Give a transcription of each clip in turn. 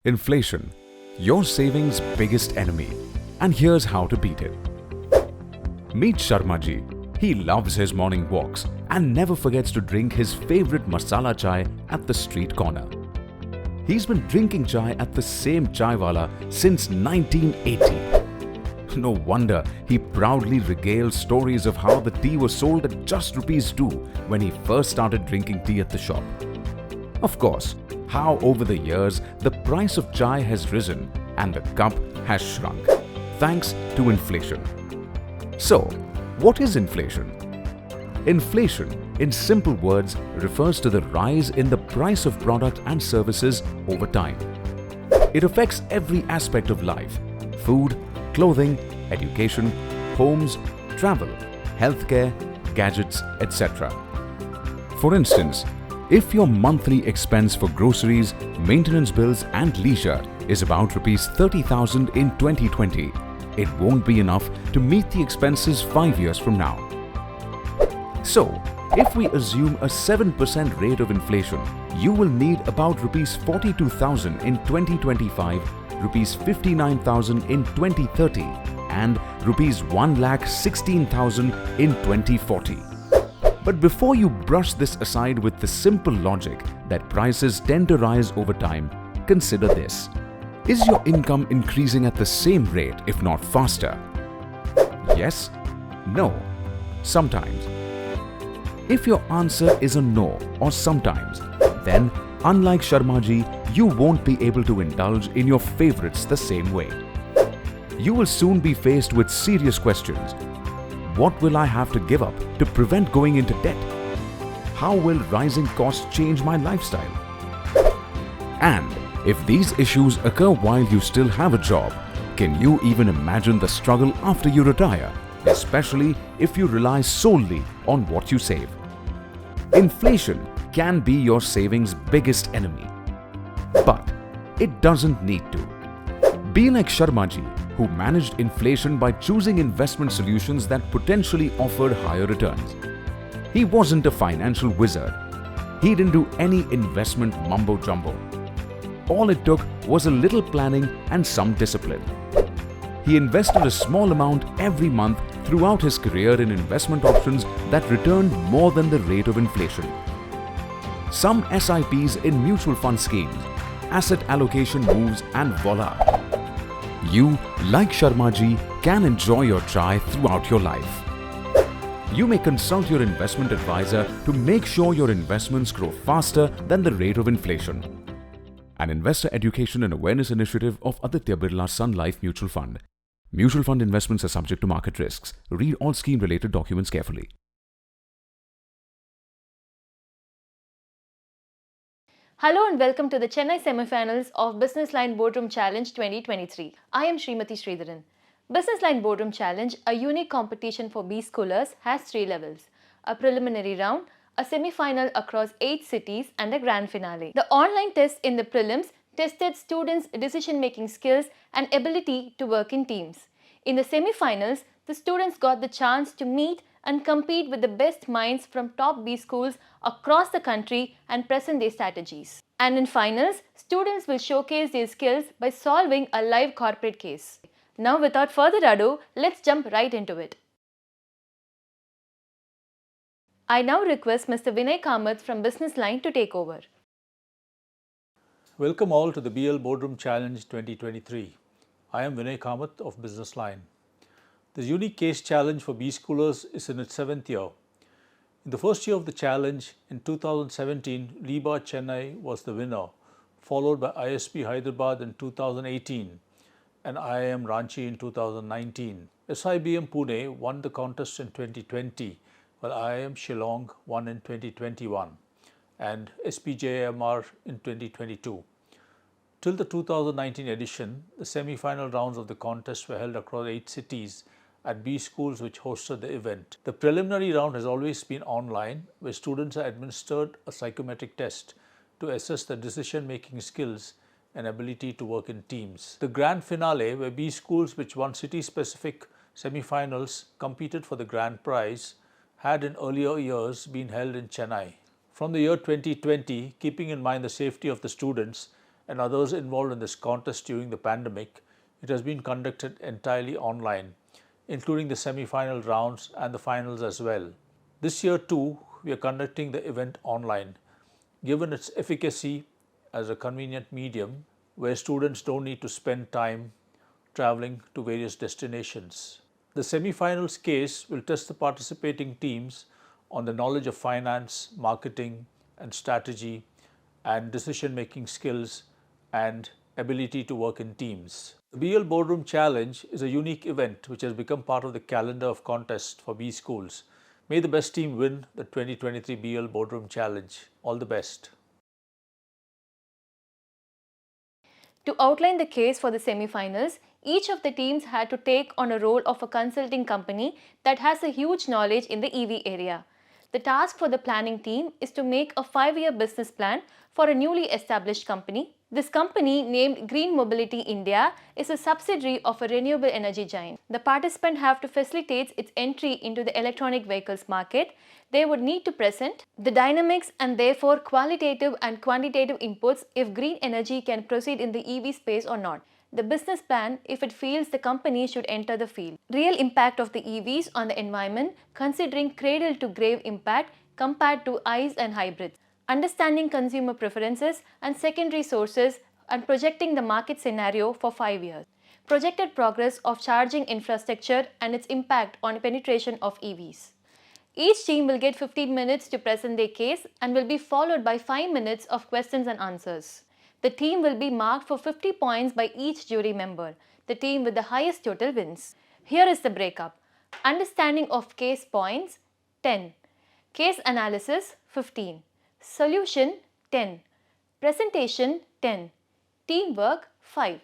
Inflation, your savings' biggest enemy, and here's how to beat it. Meet Sharma ji. He loves his morning walks and never forgets to drink his favorite masala chai at the street corner. He's been drinking chai at the same chaiwala since 1980. No wonder he proudly regales stories of how the tea was sold at just ₹2 when he first started drinking tea at the shop. Of course, how over the years the price of chai has risen and the cup has shrunk, thanks to inflation. So, what is inflation? Inflation, in simple words, refers to the rise in the price of product and services over time. It affects every aspect of life: food, clothing, education, homes, travel, healthcare, gadgets, etc. For instance, if your monthly expense for groceries, maintenance bills and leisure is about ₹30,000 in 2020, it won't be enough to meet the expenses 5 years from now. So, if we assume a 7% rate of inflation, you will need about ₹42,000 in 2025, ₹59,000 in 2030 and ₹1,16,000 in 2040. But before you brush this aside with the simple logic that prices tend to rise over time, consider this. Is your income increasing at the same rate, if not faster? Yes? No? Sometimes? If your answer is a no or sometimes, then unlike Sharma ji, you won't be able to indulge in your favorites the same way. You will soon be faced with serious questions. What will I have to give up to prevent going into debt? How will rising costs change my lifestyle? And if these issues occur while you still have a job, can you even imagine the struggle after you retire, especially if you rely solely on what you save? Inflation can be your savings' biggest enemy, but it doesn't need to. Be like Sharma ji, who managed inflation by choosing investment solutions that potentially offered higher returns. He wasn't a financial wizard. He didn't do any investment mumbo-jumbo. All it took was a little planning and some discipline. He invested a small amount every month throughout his career in investment options that returned more than the rate of inflation. Some SIPs in mutual fund schemes, asset allocation moves, and voila! You, like Sharma ji, can enjoy your chai throughout your life. You may consult your investment advisor to make sure your investments grow faster than the rate of inflation. An investor education and awareness initiative of Aditya Birla Sun Life Mutual Fund. Mutual fund investments are subject to market risks. Read all scheme-related documents carefully. Hello and welcome to the Chennai semifinals of Businessline Boardroom Challenge 2023. I am Srimati Sridharan. Businessline Boardroom Challenge, a unique competition for B-Schoolers, has 3 levels: a preliminary round, a semi-final across 8 cities and a grand finale. The online tests in the prelims tested students' decision-making skills and ability to work in teams. In the semi-finals, the students got the chance to meet and compete with the best minds from top B schools across the country and present their strategies. And in finals, students will showcase their skills by solving a live corporate case. Now without further ado, let's jump right into it. I now request Mr. Vinay Kamath from Businessline to take over. Welcome all to the BL Boardroom Challenge 2023. I am Vinay Kamath of Businessline. This unique case challenge for B-Schoolers is in its 7th year. In the first year of the challenge, in 2017, REBA Chennai was the winner, followed by ISB Hyderabad in 2018 and IIM Ranchi in 2019. SIBM Pune won the contest in 2020, while IIM Shillong won in 2021 and SPJMR in 2022. Till the 2019 edition, the semi-final rounds of the contest were held across 8 cities at B schools which hosted the event. The preliminary round has always been online, where students are administered a psychometric test to assess their decision-making skills and ability to work in teams. The grand finale, where B schools which won city-specific semi-finals competed for the grand prize, had in earlier years been held in Chennai. From the year 2020, keeping in mind the safety of the students and others involved in this contest during the pandemic, it has been conducted entirely online, including the semi-final rounds and the finals as well. This year too, we are conducting the event online, given its efficacy as a convenient medium where students don't need to spend time traveling to various destinations. The semi-finals case will test the participating teams on the knowledge of finance, marketing and strategy and decision-making skills and ability to work in teams. The BL Boardroom Challenge is a unique event which has become part of the calendar of contests for B schools. May the best team win the 2023 BL Boardroom Challenge. All the best. To outline the case for the semi-finals, each of the teams had to take on a role of a consulting company that has a huge knowledge in the EV area. The task for the planning team is to make a 5-year business plan for a newly established company. This company, named Green Mobility India, is a subsidiary of a renewable energy giant. The participants have to facilitate its entry into the electronic vehicles market. They would need to present the dynamics and therefore qualitative and quantitative inputs if green energy can proceed in the EV space or not. The business plan if it feels the company should enter the field. Real impact of the EVs on the environment considering cradle to grave impact compared to ICE and hybrids. Understanding consumer preferences and secondary sources and projecting the market scenario for 5 years. Projected progress of charging infrastructure and its impact on penetration of EVs. Each team will get 15 minutes to present their case and will be followed by 5 minutes of questions and answers. The team will be marked for 50 points by each jury member. The team with the highest total wins. Here is the breakup. Understanding of case points 10. Case analysis 15. Solution 10. Presentation 10. Teamwork 5.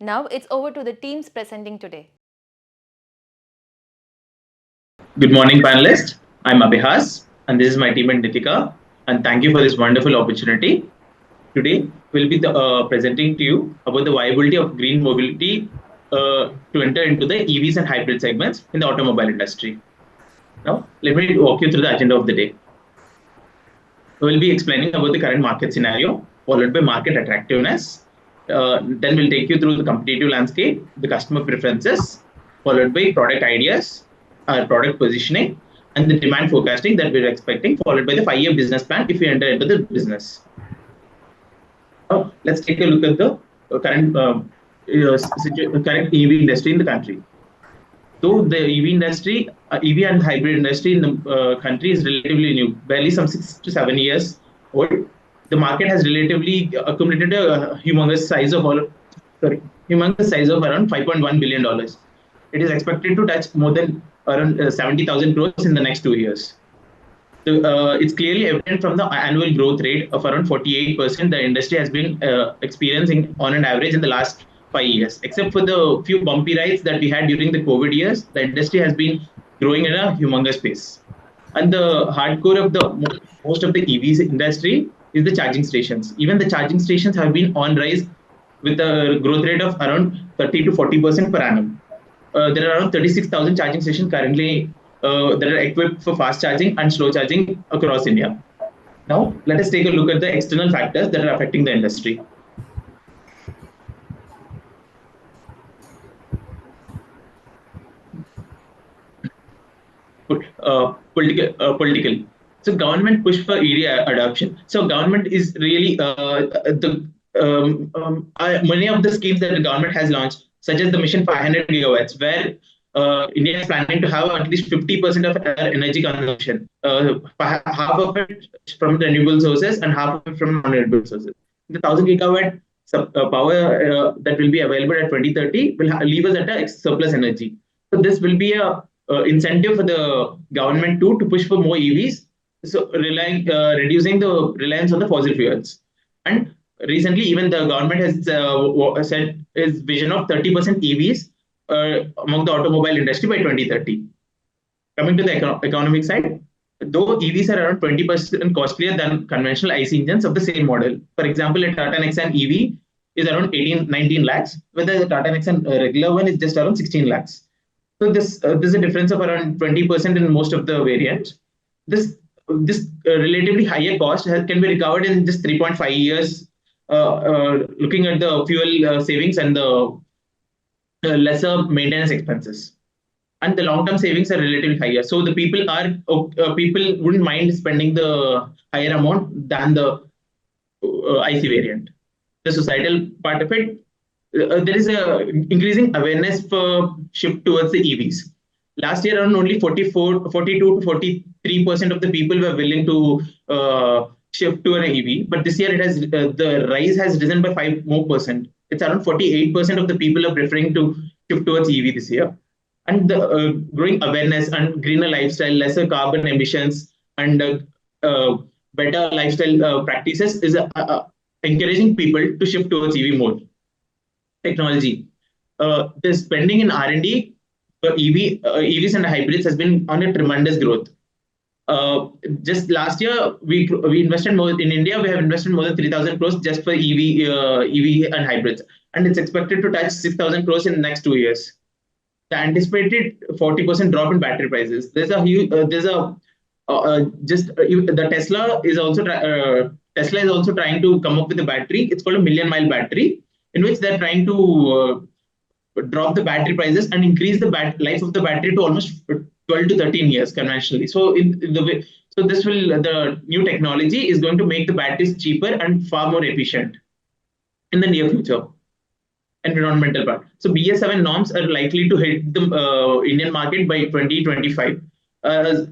Now it's over to the teams presenting today. Good morning, panelists. I'm Abhihas, and this is my teammate Nitika. And thank you for this wonderful opportunity. Today, we'll be presenting to you about the viability of green mobility to enter into the EVs and hybrid segments in the automobile industry. Now, let me walk you through the agenda of the day. We'll be explaining about the current market scenario, followed by market attractiveness. Then we'll take you through the competitive landscape, the customer preferences, followed by product ideas, product positioning, and the demand forecasting that we're expecting, followed by the 5-year business plan if we enter into the business. Let's take a look at the current EV industry in the country. Though the EV industry, EV and hybrid industry in the country is relatively new, barely some 6 to 7 years old, the market has relatively accumulated a humongous size of around $5.1 billion. It is expected to touch more than around 70,000 crores in the next 2 years. So, it's clearly evident from the annual growth rate of around 48% the industry has been experiencing on an average in the last 5 years. Except for the few bumpy rides that we had during the COVID years, the industry has been growing at a humongous pace. And the hardcore of the most of the EVs industry is the charging stations. Even the charging stations have been on rise with a growth rate of around 30 to 40% per annum. There are around 36,000 charging stations currently that are equipped for fast charging and slow charging across India. Now, let us take a look at the external factors that are affecting the industry. Political. So, government push for EV adoption. So, government is really many of the schemes that the government has launched, such as the Mission 500 gigawatts, where India is planning to have at least 50% of energy consumption, half of it from renewable sources and half of it from non-renewable sources. The 1,000 gigawatt power that will be available at 2030 will leave us at a surplus energy. So this will be a incentive for the government to push for more EVs, so reducing the reliance on the fossil fuels. And recently, even the government has said its vision of 30% EVs among the automobile industry by 2030. Coming to the economic side, though EVs are around 20% costlier than conventional ICE engines of the same model. For example, a Tata Nexon EV is around 18, 19 lakhs, whether the Tata Nexon regular one is just around 16 lakhs. So this is a difference of around 20% in most of the variants. This relatively higher cost can be recovered in just 3.5 years, looking at the fuel savings and the lesser maintenance expenses. And the long-term savings are relatively higher. So the people wouldn't mind spending the higher amount than the IC variant. The societal part of it, there is a increasing awareness for shift towards the EVs. Last year, around only 42 to 43% of the people were willing to shift to an EV. But this year, the rise has risen by 5%. It's around 48% of the people are preferring to shift towards EV this year. And the growing awareness and greener lifestyle, lesser carbon emissions, and better lifestyle practices is encouraging people to shift towards EV more. Technology. The spending in R&D for EVs and hybrids has been on a tremendous growth. Just last year, we invested more in India. We have invested more than 3,000 crores just for EV and hybrids, and it's expected to touch 6,000 crores in the next 2 years. The anticipated 40% drop in battery prices. The Tesla is also trying to come up with a battery. It's called a million-mile battery, in which they're trying to drop the battery prices and increase the life of the battery to almost 12 to 13 years conventionally. So the new technology is going to make the batteries cheaper and far more efficient in the near future. Environmental part. So BS7 norms are likely to hit the Indian market by 2025.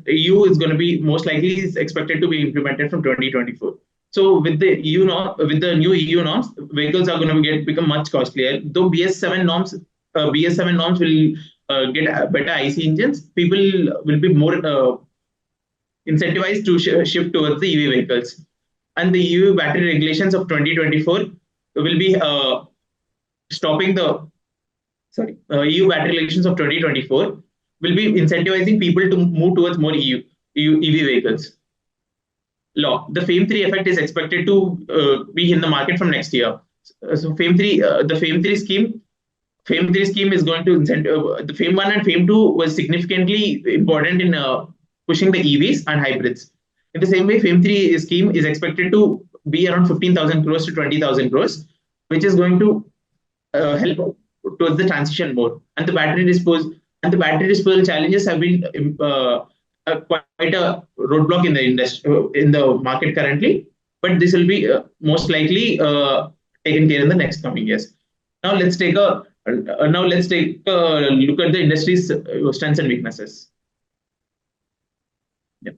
EU is going to be most likely is expected to be implemented from 2024. So with the new EU norms, vehicles are going to become much costlier. Though BS7 norms will get better IC engines, people will be more incentivized to shift towards the EV vehicles. And the EU battery regulations of 2024 will be stopping the EU battery regulations of 2024 will be incentivizing people to move towards more EV vehicles. Law. The FAME 3 effect is expected to be in the market from next year. So FAME 3, the FAME 3 scheme is going to incentivize. The FAME 1 and FAME 2 was significantly important in pushing the EVs and hybrids. In the same way, FAME 3 scheme is expected to be around 15,000 crores to 20,000 crores, which is going to help towards the transition more. And the battery disposal challenges have been quite a roadblock in the industry, in the market currently. But this will be most likely taken care in the next coming years. Now let's take a look at the industry's strengths and weaknesses. Yeah.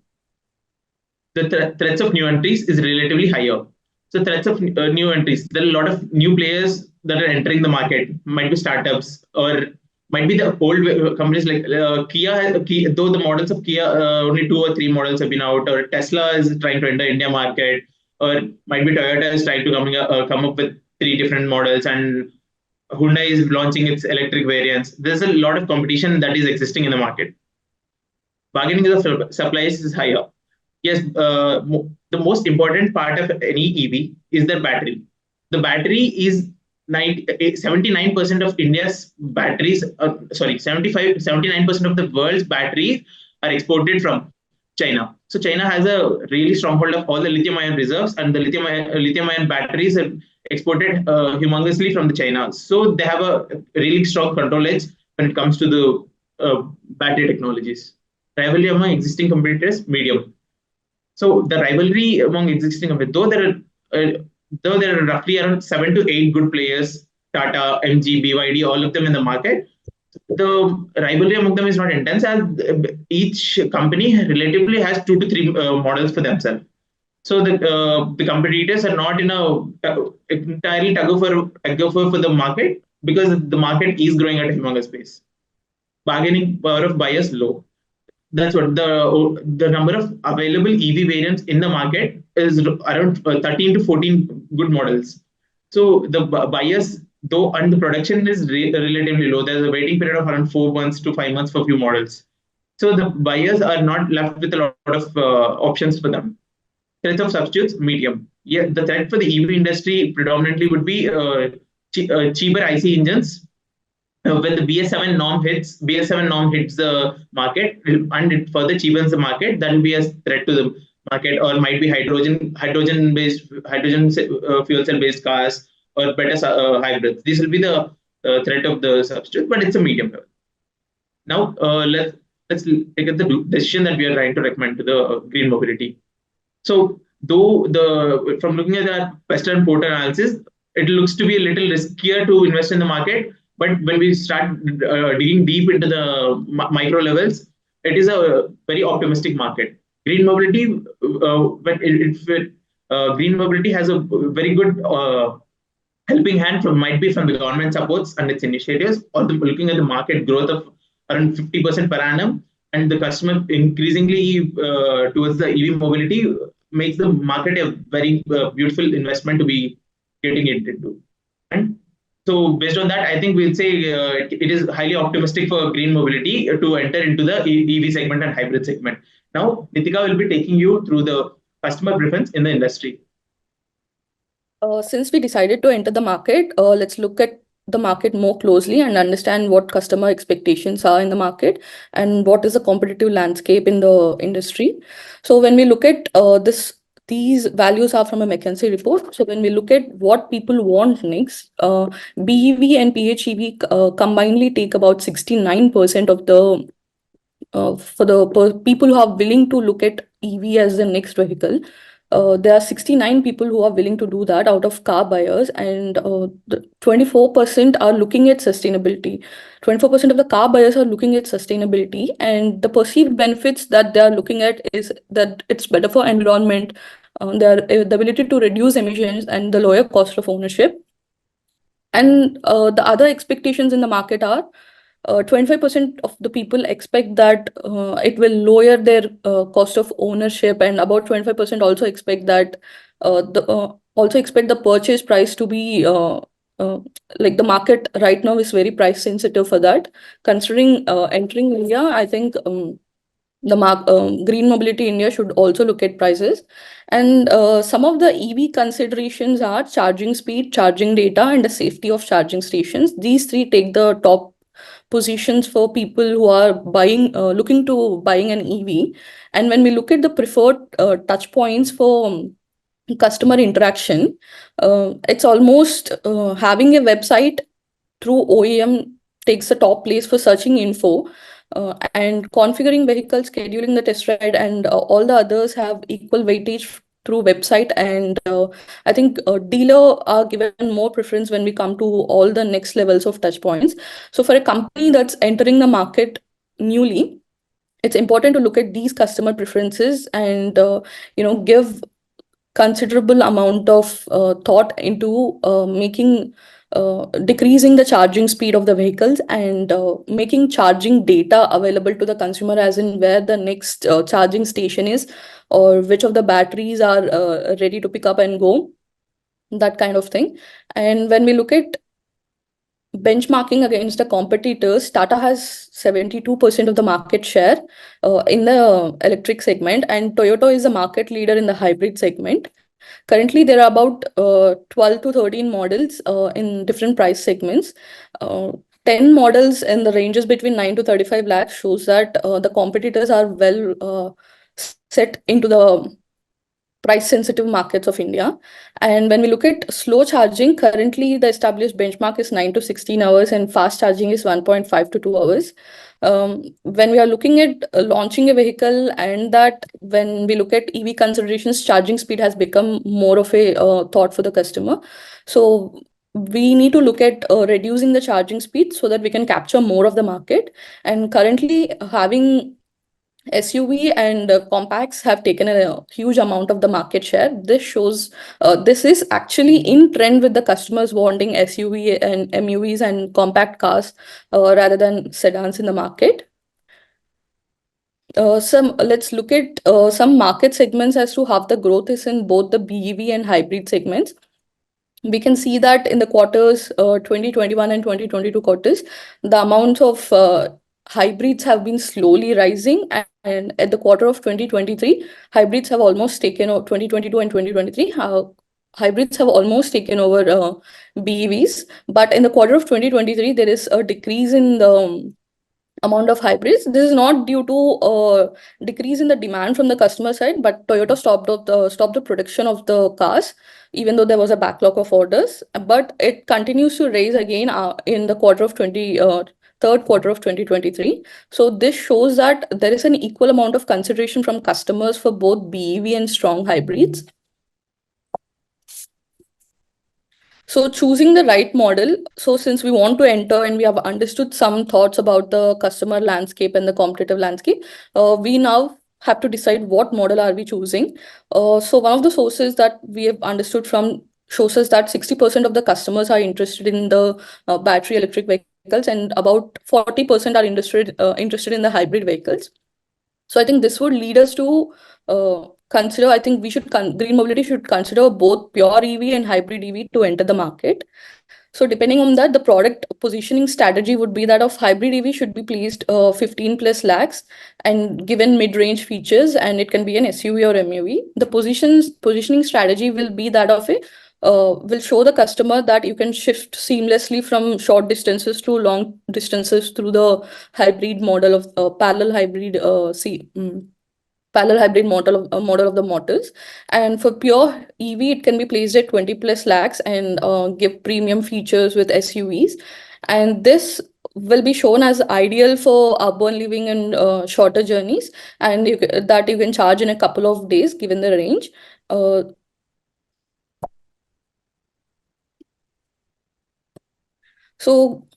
The threats of new entries is relatively higher. So threats of new entries. There are a lot of new players that are entering the market. Might be startups or might be the old companies like Kia. Though the models of Kia, only 2 or 3 models have been out, or Tesla is trying to enter India market, or might be Toyota is trying to come up with 3 different models, and Hyundai is launching its electric variants. There's a lot of competition that is existing in the market. Bargaining of supplies is higher. Yes, the most important part of any EV is the battery. The battery is 79% of India's batteries, 79% of the world's batteries are exported from China. So China has a really strong hold of all the lithium-ion reserves, and the lithium-ion batteries are exported humongously from the China. So they have a really strong control edge when it comes to the battery technologies. Rivalry among existing competitors, medium. So the rivalry among existing competitors, though there are roughly around 7 to 8 good players, Tata, MG, BYD, all of them in the market, the rivalry among them is not intense, as each company relatively has 2 to 3 models for themselves. So the competitors are not in a entirely tug of war for the market, because the market is growing at a humongous pace. Bargaining power of buyers low. That's what the number of available EV variants in the market is around 13 to 14 good models. So the buyers, though, and the production is relatively low. There's a waiting period of around 4 months to 5 months for few models. So the buyers are not left with a lot of options for them. threats of substitutes, medium. Yeah, the threat for the EV industry predominantly would be cheaper IC engines. When the BS7 norm hits the market and it further cheapens the market, that will be a threat to the market, or might be hydrogen fuel cell based cars or better hybrids. This will be the threat of the substitute, but it's a medium level. Now let's take up the decision that we are trying to recommend to the green mobility. So though from looking at the Western Porter analysis, it looks to be a little riskier to invest in the market. But when we start digging deep into the micro levels, it is a very optimistic market. Green mobility, green mobility has a very good helping hand might be from the government supports and its initiatives, or looking at the market growth of around 50% per annum, and the customer increasingly towards the EV mobility makes the market a very beautiful investment to be getting it into. And so based on that, I think we'll say it is highly optimistic for green mobility to enter into the EV segment and hybrid segment. Now, Nitika will be taking you through the customer preference in the industry. Since we decided to enter the market, let's look at the market more closely and understand what customer expectations are in the market and what is the competitive landscape in the industry. So when we look at these values are from a McKinsey report. So when we look at what people want next, BEV and PHEV combinedly take about 69% of the for the people who are willing to look at EV as the next vehicle. There are 69 people who are willing to do that out of car buyers, and 24% are looking at sustainability. 24% of the car buyers are looking at sustainability, and the perceived benefits that they are looking at is that it's better for environment, the ability to reduce emissions, and the lower cost of ownership. And the other expectations in the market are 25% of the people expect that it will lower their cost of ownership, and about 25% also expect that the purchase price to be like the market right now is very price sensitive for that. Considering entering India, I think green mobility India should also look at prices. And some of the EV considerations are charging speed, charging data, and the safety of charging stations. These three take the top positions for people who are looking to buying an EV. And when we look at the preferred touch points for customer interaction, it's almost having a website through OEM takes the top place for searching info, and configuring vehicles, scheduling the test ride, and all the others have equal weightage through website. And I think dealer are given more preference when we come to all the next levels of touch points. So for a company that's entering the market newly, it's important to look at these customer preferences and give considerable amount of thought into decreasing the charging speed of the vehicles, and making charging data available to the consumer, as in where the next charging station is, or which of the batteries are ready to pick up and go, that kind of thing. And when we look at benchmarking against the competitors, Tata has 72% of the market share in the electric segment, and Toyota is the market leader in the hybrid segment. Currently, there are about 12 to 13 models in different price segments. 10 models in the ranges between 9 to 35 lakhs shows that the competitors are well set into the price sensitive markets of India. And when we look at slow charging, currently the established benchmark is 9 to 16 hours, and fast charging is 1.5 to 2 hours. When we are looking at launching a vehicle, and that when we look at EV considerations, charging speed has become more of a thought for the customer. So we need to look at reducing the charging speed so that we can capture more of the market. And currently having SUV and compacts have taken a huge amount of the market share. This shows this is actually in trend with the customers wanting SUV and MUVs and compact cars rather than sedans in the market. Let's look at some market segments as to how the growth is in both the BEV and hybrid segments. We can see that in the quarters 2021 and 2022 quarters, the amount of hybrids have been slowly rising, and at the quarter of 2023, hybrids have almost taken over 2022 and 2023. Hybrids have almost taken over BEVs, but in the quarter of 2023, there is a decrease in the amount of hybrids. This is not due to decrease in the demand from the customer side, but Toyota stopped the production of the cars, even though there was a backlog of orders. But it continues to rise again in the third quarter of 2023. So this shows that there is an equal amount of consideration from customers for both BEV and strong hybrids. So choosing the right model. So since we want to enter and we have understood some thoughts about the customer landscape and the competitive landscape, we now have to decide what model are we choosing. So one of the sources that we have understood from shows us that 60% of the customers are interested in the battery electric vehicles, and about 40% are interested in the hybrid vehicles. So I think this would lead us to consider, I think Green Mobility should consider both pure EV and hybrid EV to enter the market. So depending on that, the product positioning strategy would be that of hybrid EV should be placed 15 plus lakhs and given mid-range features, and it can be an SUV or MUV. The positioning strategy will be that of a will show the customer that you can shift seamlessly from short distances to long distances through the hybrid model of parallel hybrid model of the motors. And for pure EV, it can be placed at 20 plus lakhs and give premium features with SUVs. And this will be shown as ideal for urban living and shorter journeys, and that you can charge in a couple of days given the range. So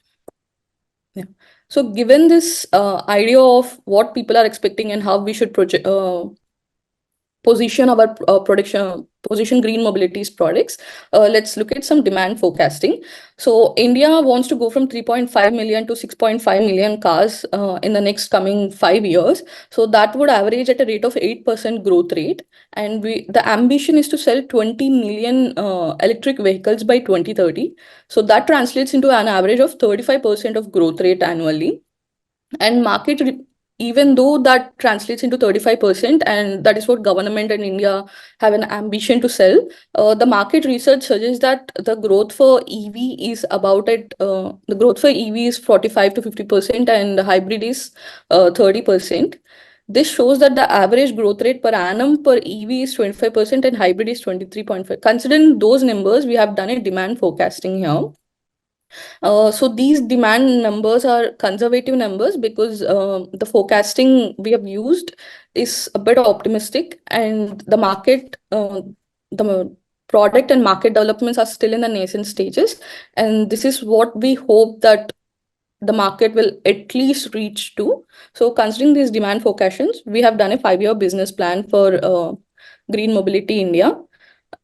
yeah. So given this idea of what people are expecting and how we should position Green Mobility's products, let's look at some demand forecasting. So India wants to go from 3.5 million to 6.5 million cars in the next coming 5 years. So that would average at a rate of 8% growth rate. And the ambition is to sell 20 million electric vehicles by 2030. So that translates into an average of 35% of growth rate annually. And even though that translates into 35%, and that is what government and India have an ambition to sell, the market research suggests that the growth for EV is 45 to 50%, and hybrid is 30%. This shows that the average growth rate per annum per EV is 25% and hybrid is 23.5. Considering those numbers, we have done a demand forecasting here. So these demand numbers are conservative numbers because the forecasting we have used is a bit optimistic, and the product and market developments are still in the nascent stages. And this is what we hope that the market will at least reach to. So considering these demand forecasts, we have done a 5-year business plan for Green Mobility India.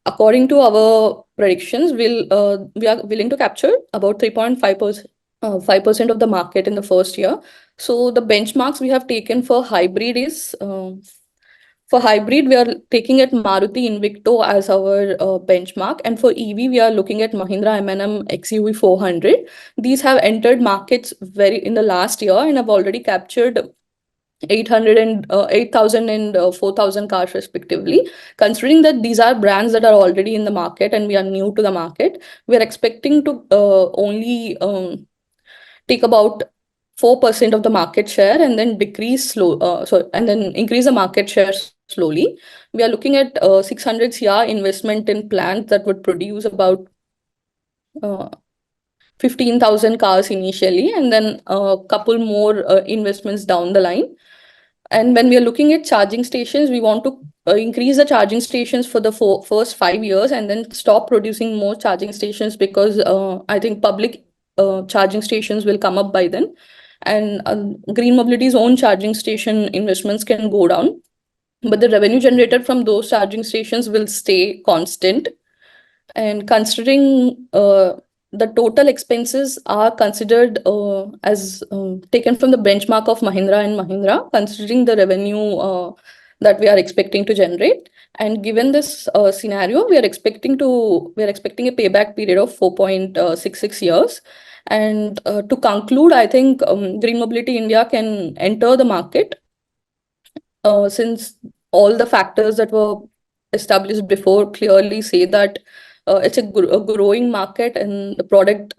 According to our predictions, we are willing to capture about 3.5%. 5% of the market in the first year. So the benchmarks we have taken for hybrid is for hybrid, we are taking at Maruti Invicto as our benchmark, and for EV, we are looking at Mahindra M&M XUV 400. These have entered markets in the last year and have already captured 8,000 and 4,000 cars respectively. Considering that these are brands that are already in the market and we are new to the market, we are expecting to only take about 4% of the market share and then increase the market share slowly. We are looking at 600 CR investment in plants that would produce about 15,000 cars initially, and then a couple more investments down the line. And when we are looking at charging stations, we want to increase the charging stations for the first 5 years and then stop producing more charging stations because I think public charging stations will come up by then. And Green Mobility's own charging station investments can go down, but the revenue generated from those charging stations will stay constant. And considering the total expenses are considered as taken from the benchmark of Mahindra and Mahindra, considering the revenue that we are expecting to generate. And given this scenario, we are expecting a payback period of 4.66 years. And to conclude, I think Green Mobility India can enter the market since all the factors that were established before clearly say that it's a growing market, and the product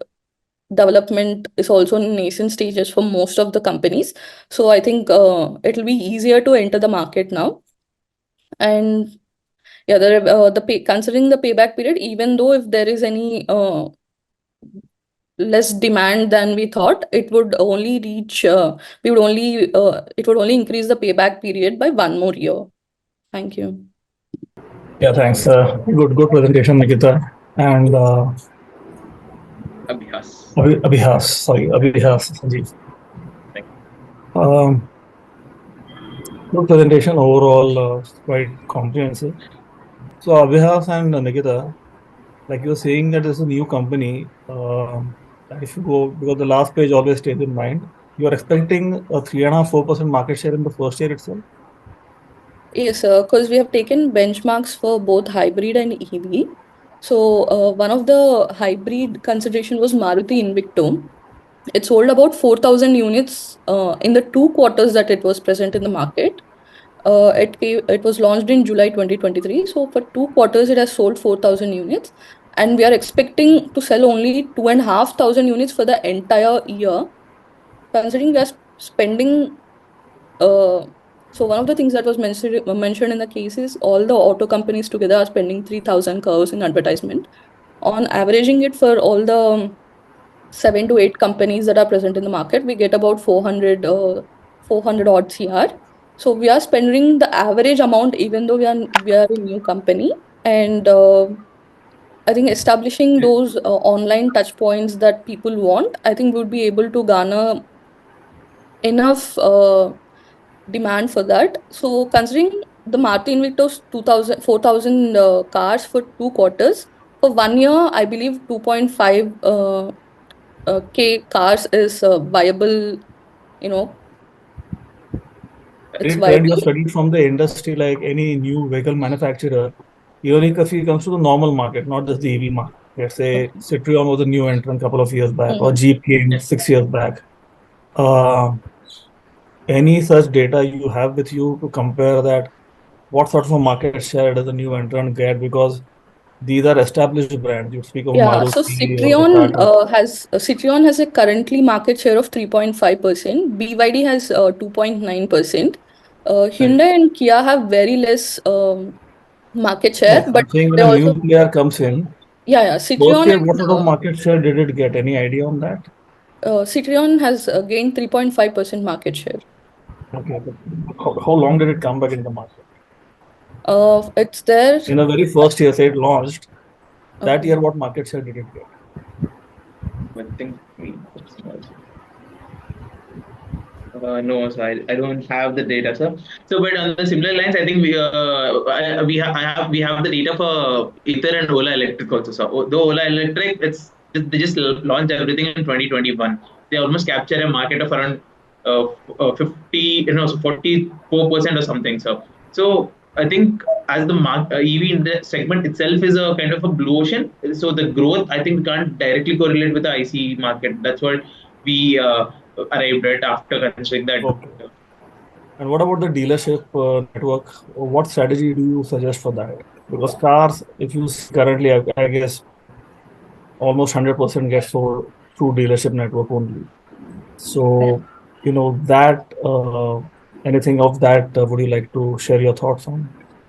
development is also in nascent stages for most of the companies. So I think it'll be easier to enter the market now. And yeah, considering the payback period, even though if there is any less demand than we thought, it would only it would only increase the payback period by 1 more year. Thank you. Yeah, thanks. Good presentation, Nikita. And Abhihas, Sanjeev. Thank Good presentation overall, quite comprehensive. So Abhihas and Nikita, like you were saying that it's a new company. If you go, because the last page always stays in mind, you are expecting a 3.5-4% market share in the first year itself. Yes, because we have taken benchmarks for both hybrid and EV. So one of the hybrid consideration was Maruti Invicto. It sold about 4,000 units in the 2 quarters that it was present in the market. It was launched in July 2023. So for 2 quarters, it has sold 4,000 units. And we are expecting to sell only 2,500 units for the entire year. Considering we are spending so one of the things that was mentioned in the case is all the auto companies together are spending 3,000 crores in advertisement. On averaging it for all the 7 to 8 companies that are present in the market, we get about 400 odd CR. So we are spending the average amount, even though we are a new company. And I think establishing those online touch points that people want, I think we would be able to garner enough demand for that. So considering the Maruti Invicto's 4,000 cars for 2 quarters, for 1 year, I believe 2.5 K cars is viable, you know, it's Any trend you viable. studied from the industry, like any new vehicle manufacturer, even if it comes to the normal market, not just the EV market. Let's say Citroen was a new entrant a couple of years back, or Mhm. Jeep came 6 years back. Uh, any such data you have with you to compare that? What sort of a market share does a new entrant get? Because these are established brands. You speak of Yeah, so Maruti or Tata. Citroen has a currently market share of 3.5%. BYD has 2.9%. Right. Hyundai and Kia have very less market share, No, but I'm saying when they a also new player comes in, yeah, first Citroen year, what and sort of market share did it get? Any idea on that? Citroen has gained 3.5% market share. Okay, but how long did it come back in the market? It's there. In the very first year, say it launched, that Okay. year, what market share did it get? I think no, so I don't have the data, sir. So, but on the similar lines, I think we have the data for Ether and Ola Electric also. So, the Ola Electric, they just launched everything in 2021. They almost capture a market of around 44% or something. So I think as the EV in the segment itself is a kind of a blue ocean. So the growth, I think, we can't directly correlate with the ICE market. That's what we arrived at after considering that. Okay. And what about the dealership network? What strategy do you suggest for that? Because cars, if you see currently, I guess almost 100% get sold through dealership network only. So, that anything of that, would you like to share your thoughts on?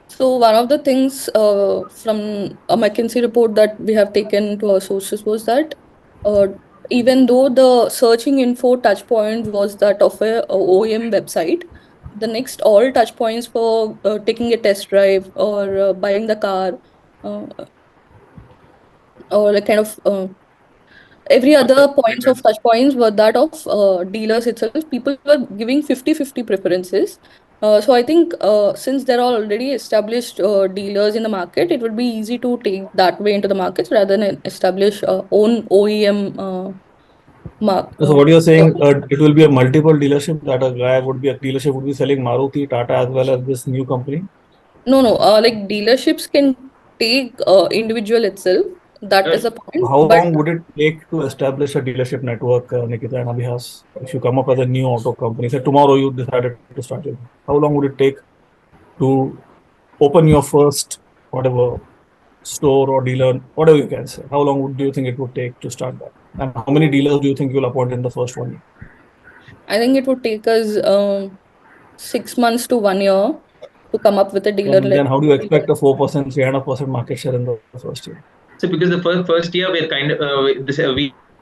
So one of the things from a McKinsey report that we have taken to our sources was that uh, even though the searching info touch point was that of a OEM website, the next all touch points for taking a test drive or buying the car uh, or like kind of every other points of touch points were that of dealers itself. People were giving 50-50 preferences. So I think since there are already established dealers in the market, it would be easy to take that way into the markets rather than establish own OEM mark. So what you're saying, it will be a multiple dealership, that a dealership would be selling Maruti, Tata as well as this new company. No, like dealerships can take individual itself. That is a point. How But long would it take to establish a dealership network, Nikita and Abhihas? If you come up as a new auto company, say tomorrow you decided to start it, how long would it take to open your first whatever store or dealer, whatever you can say? How long do you think it would take to start that? And how many dealers do you think you'll appoint in the first 1 year? I think it would take us 6 months to 1 year to come up with a dealer And list. then how do you expect a 4%, 3.5% market share in the first year? So because the first year we're kind of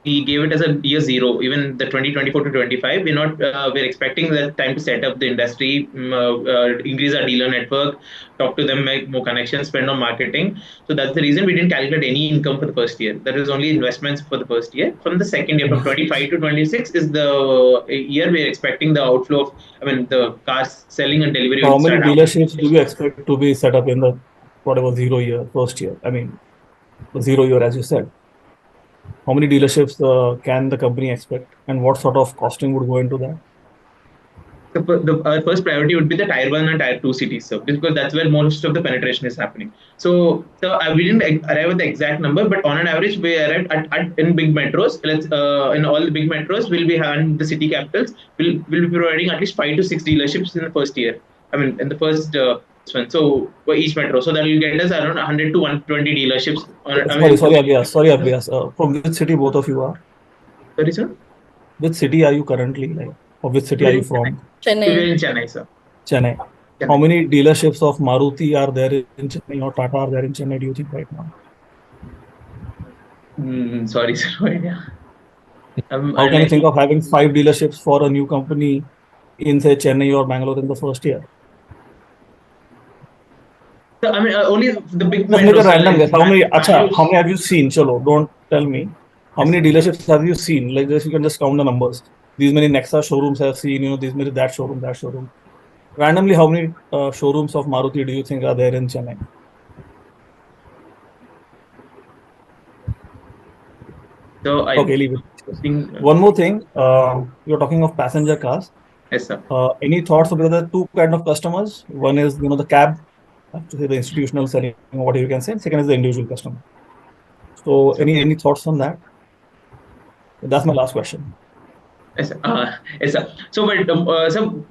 we gave it as a year zero. Even the 2024 to 25, we're expecting that time to set up the industry, increase our dealer network, talk to them, make more connections, spend on marketing. So that's the reason we didn't calculate any income for the first year. That was only investments for the first year. From the second year, from 25 to 26, is the year we're expecting the outflow of, I mean, the cars selling and delivery So will how many start happening. dealerships do you expect to be set up in the whatever 0 year, first year? I mean, the 0 year, as you said. How many dealerships can the company expect, and what sort of costing would go into that? Our first priority would be the tier 1 and tier 2 cities, so because that's where most of the penetration is happening. So we didn't arrive at the exact number, but on an average, we arrived at in big metros. In all the big metros, we'll be having the city capitals. We'll be providing at least 5 to 6 dealerships in the first year. I mean, in the first one. So for each metro, so that will get us around 100 to 120 dealerships. Sorry, Abhiyas. Sorry, Abhiyas. From which city both of you are? Sorry, sir. Which city are you currently like? Or which city are you from? We were Chennai. in Chennai, sir. Chennai. How Chennai. many dealerships of Maruti are there in Chennai or Tata are there in Chennai, do you think right now? Sorry, sir. Yeah. How can you think of having 5 dealerships for a new company in, say, Chennai or Bangalore in the first year? So, I mean, only the big Just make a metros. random guess. How many Bangalore. have you seen? Chalo, don't tell me. How many dealerships have you seen? Like this, you can just count the numbers. These many Nexa showrooms I have seen, these many that showroom, that showroom. Randomly, how many showrooms of Maruti do you think are there in Chennai? So I Okay, leave it. think One more thing. You're talking of passenger cars. yes, sir. Any thoughts about the two kind of customers? One is, the cab, to say the institutional selling, whatever you can say. Second is the individual customer. So, any thoughts on that? That's my last question. Yes, sir. Yes, sir.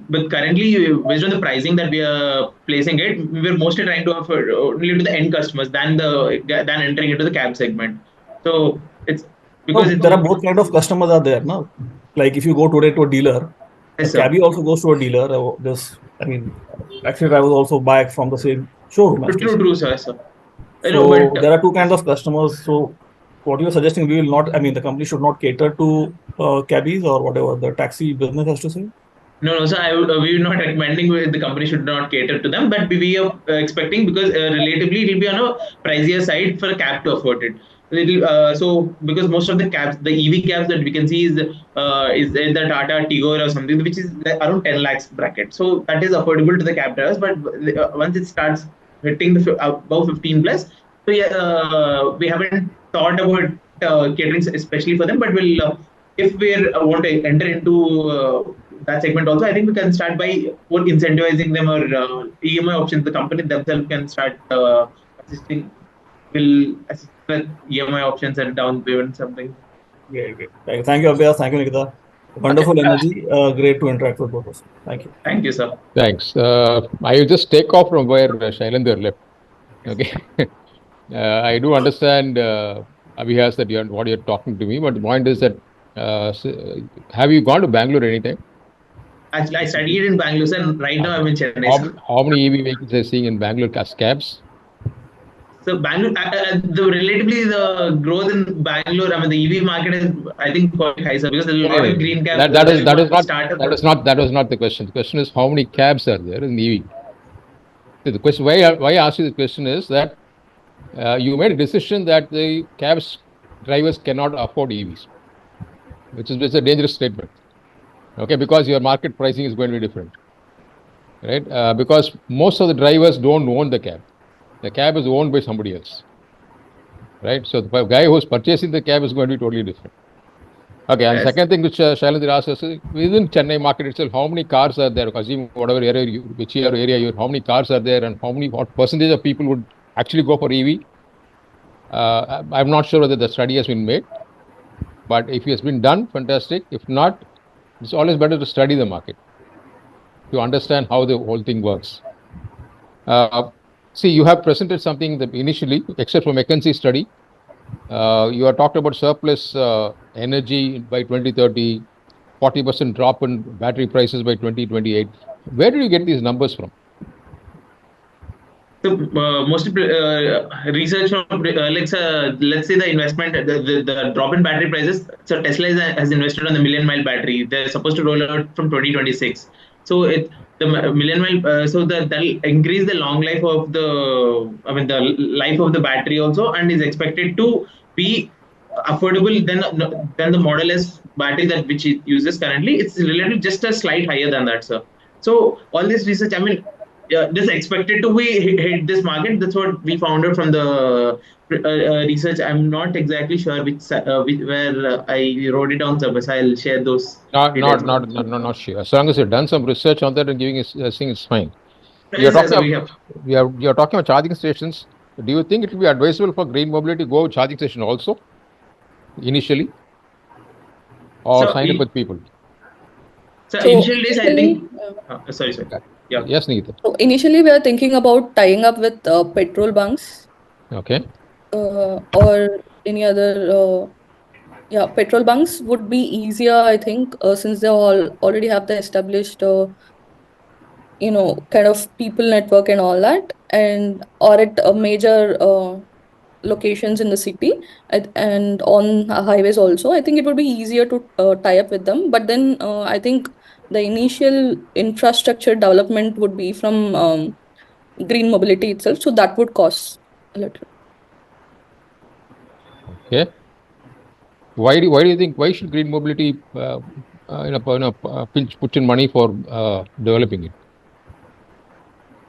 But currently, based on the pricing that we are placing it, we're mostly trying to offer only to the end customers than entering into the cab segment. So it's because No, it's there are both kind of customers are there, no? Like if you go today to a dealer, a yes, sir. cabbie also goes to a dealer. Taxi drivers also buy from the same showroom as to say. True, sir. Sir. I know, So but there are two kinds of customers. So what you're suggesting, we will not, the company should not cater to cabbies or whatever the taxi business has to say. no. So we are not recommending the company should not cater to them, but we are expecting because relatively it will be on a pricier side for a cab to afford it. So because most of the cabs, the EV cabs that we can see is the Tata Tigor or something, which is around 10 lakhs bracket. So that is affordable to the cab drivers. But once it starts hitting the above 15 plus, so yeah, we haven't thought about catering especially for them, but if we want to enter into that segment also, I think we can start by incentivizing them or EMI options. The company themselves can start assisting, will assist with EMI options and down payment something. Yeah, great. Thank you, Abhyas. Thank you, Nikita. Okay. Wonderful energy. Great to interact with both of you. Thank you. Thank you, sir. Thanks. I will just take off from where Shailendra left. Yes. Okay. I do understand, Abhihas, that what you're talking to me, but the point is that have you gone to Bangalore anytime? Actually, I studied in Bangalore, sir, and right now I'm in Chennai, sir. How many EV vehicles are you seeing in Bangalore as cabs? So Bangalore, the growth in Bangalore, I mean the EV market is, I think, quite high, sir, because there's a lot of green cabs. That was not the question. The question is how many cabs are there in EV? So the question why I ask you the question is that you made a decision that the cabs drivers cannot afford EVs, which is a dangerous statement. Okay, because your market pricing is going to be different, right? Because most of the drivers don't own the cab. The cab is owned by somebody else, right? So the guy who's purchasing the cab is going to be totally different. Okay, and Yes. second thing which Shailendra asked us is within Chennai market itself, how many cars are there? Assume whatever area how many cars are there, and what percentage of people would actually go for EV? I'm not sure whether the study has been made, but if it has been done, fantastic. If not, it's always better to study the market to understand how the whole thing works. See, you have presented something that initially, except for McKinsey study, you have talked about surplus energy by 2030, 40% drop in battery prices by 2028. Where did you get these numbers from? So mostly research from let's say the investment, the drop in battery prices. So Tesla has invested on the million mile battery. They're supposed to roll out from 2026. So the million mile. So that'll increase the long life of the life of the battery also, and is expected to be affordable than the Model S battery that which it uses currently. It's relatively just a slight higher than that, sir. So all this research, this expected to be hit this market. That's what we found out from the research. I'm not exactly sure where I wrote it down, sir, but I'll share those details. Not sure. As long as you've done some research on that and giving us, I think it's fine. Yes, sir, we have. You're talking about charging stations. Do you think it will be advisable for green mobility to go charging station also initially, or sign up with people? So initial days, I think. Sorry. Yeah. Yes, Neeta. So initially, we are thinking about tying up with petrol bunks. Okay. Or any other. Petrol bunks would be easier, I think, since they already have the established, kind of people network and all that, or at major locations in the city and on highways also. I think it would be easier to tie up with them. But then I think the initial infrastructure development would be from green mobility itself. So that would cost a little. Okay. Why do you think, why should green mobility put in money for developing it?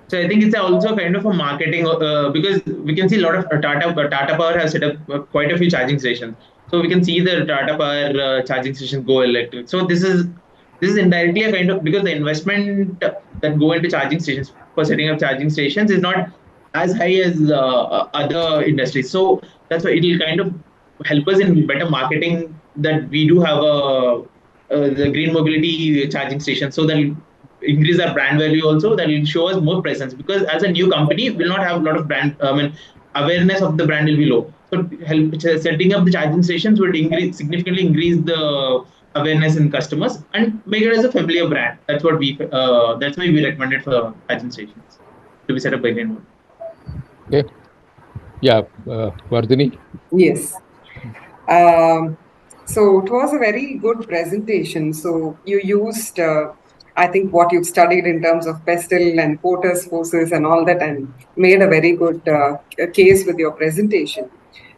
So I think it's also kind of a marketing because we can see a lot of Tata Power has set up quite a few charging stations. So we can see the Tata Power charging stations go electric. So this is indirectly a kind of, because the investment that go into charging stations for setting up charging stations is not as high as other industries. So that's why it will kind of help us in better marketing that we do have the green mobility charging station. So that increase our brand value also, that will show us more presence, because as a new company we'll not have a lot of brand awareness of the brand will be low. So setting up the charging stations would significantly increase the awareness in customers and make it as a familiar brand. That's what that's why we recommended for charging stations to be set up by Greenwood. Okay. Yeah, Vardhini. Yes. So it was a very good presentation. So you used, I think, what you've studied in terms of pestle and Porter's forces and all that, and made a very good case with your presentation.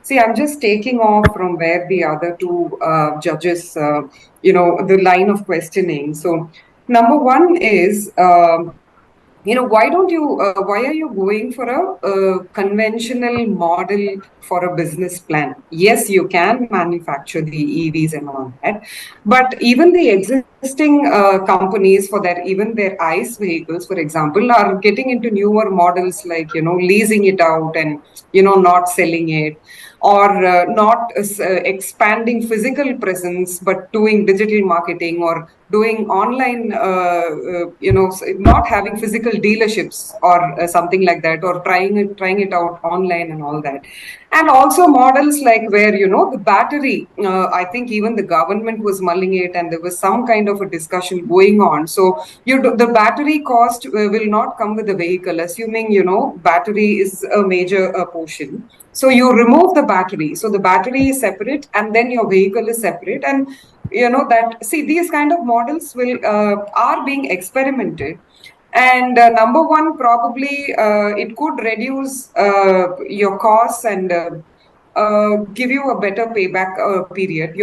See, I'm just taking off from where the other two judges, the line of questioning. So number one is, why are you going for a conventional model for a business plan? Yes, you can manufacture the EVs and all that, but even the existing companies for even their ICE vehicles, for example, are getting into newer models like, leasing it out and, not selling it, or not expanding physical presence, but doing digital marketing or doing online, not having physical dealerships or something like that, or trying it out online and all that. And also models like where, the battery, I think even the government was mulling it and there was some kind of a discussion going on. So the battery cost will not come with the vehicle, assuming, battery is a major portion. So you remove the battery. So the battery is separate and then your vehicle is separate. And these kind of models are being experimented. And number one, probably it could reduce your costs and give you a better payback period.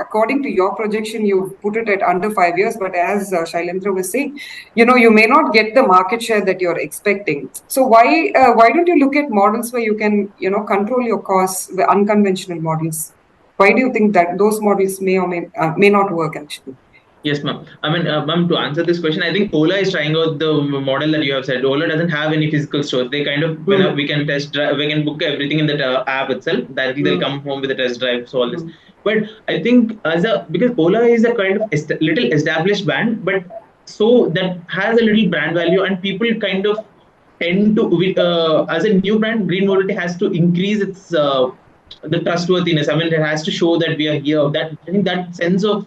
According to your projection, you put it at under 5 years. But as Shailendra was saying, you may not get the market share that you're expecting. So why don't you look at models where you can, control your costs, the unconventional models? Why do you think that those models may or may not work actually? Yes, ma'am. I mean, ma'am, to answer this question, I think Ola is trying out the model that you have said. Ola doesn't have any physical stores. They kind of, when we can test drive, we can book everything in that app itself. Directly, they'll come home with a test drive. So all this. But I think because Ola is a kind of little established brand, but so that has a little brand value, and people kind of tend to, as a new brand, Green Mobility has to increase its the trustworthiness. I mean, it has to show that we are here. That I think that sense of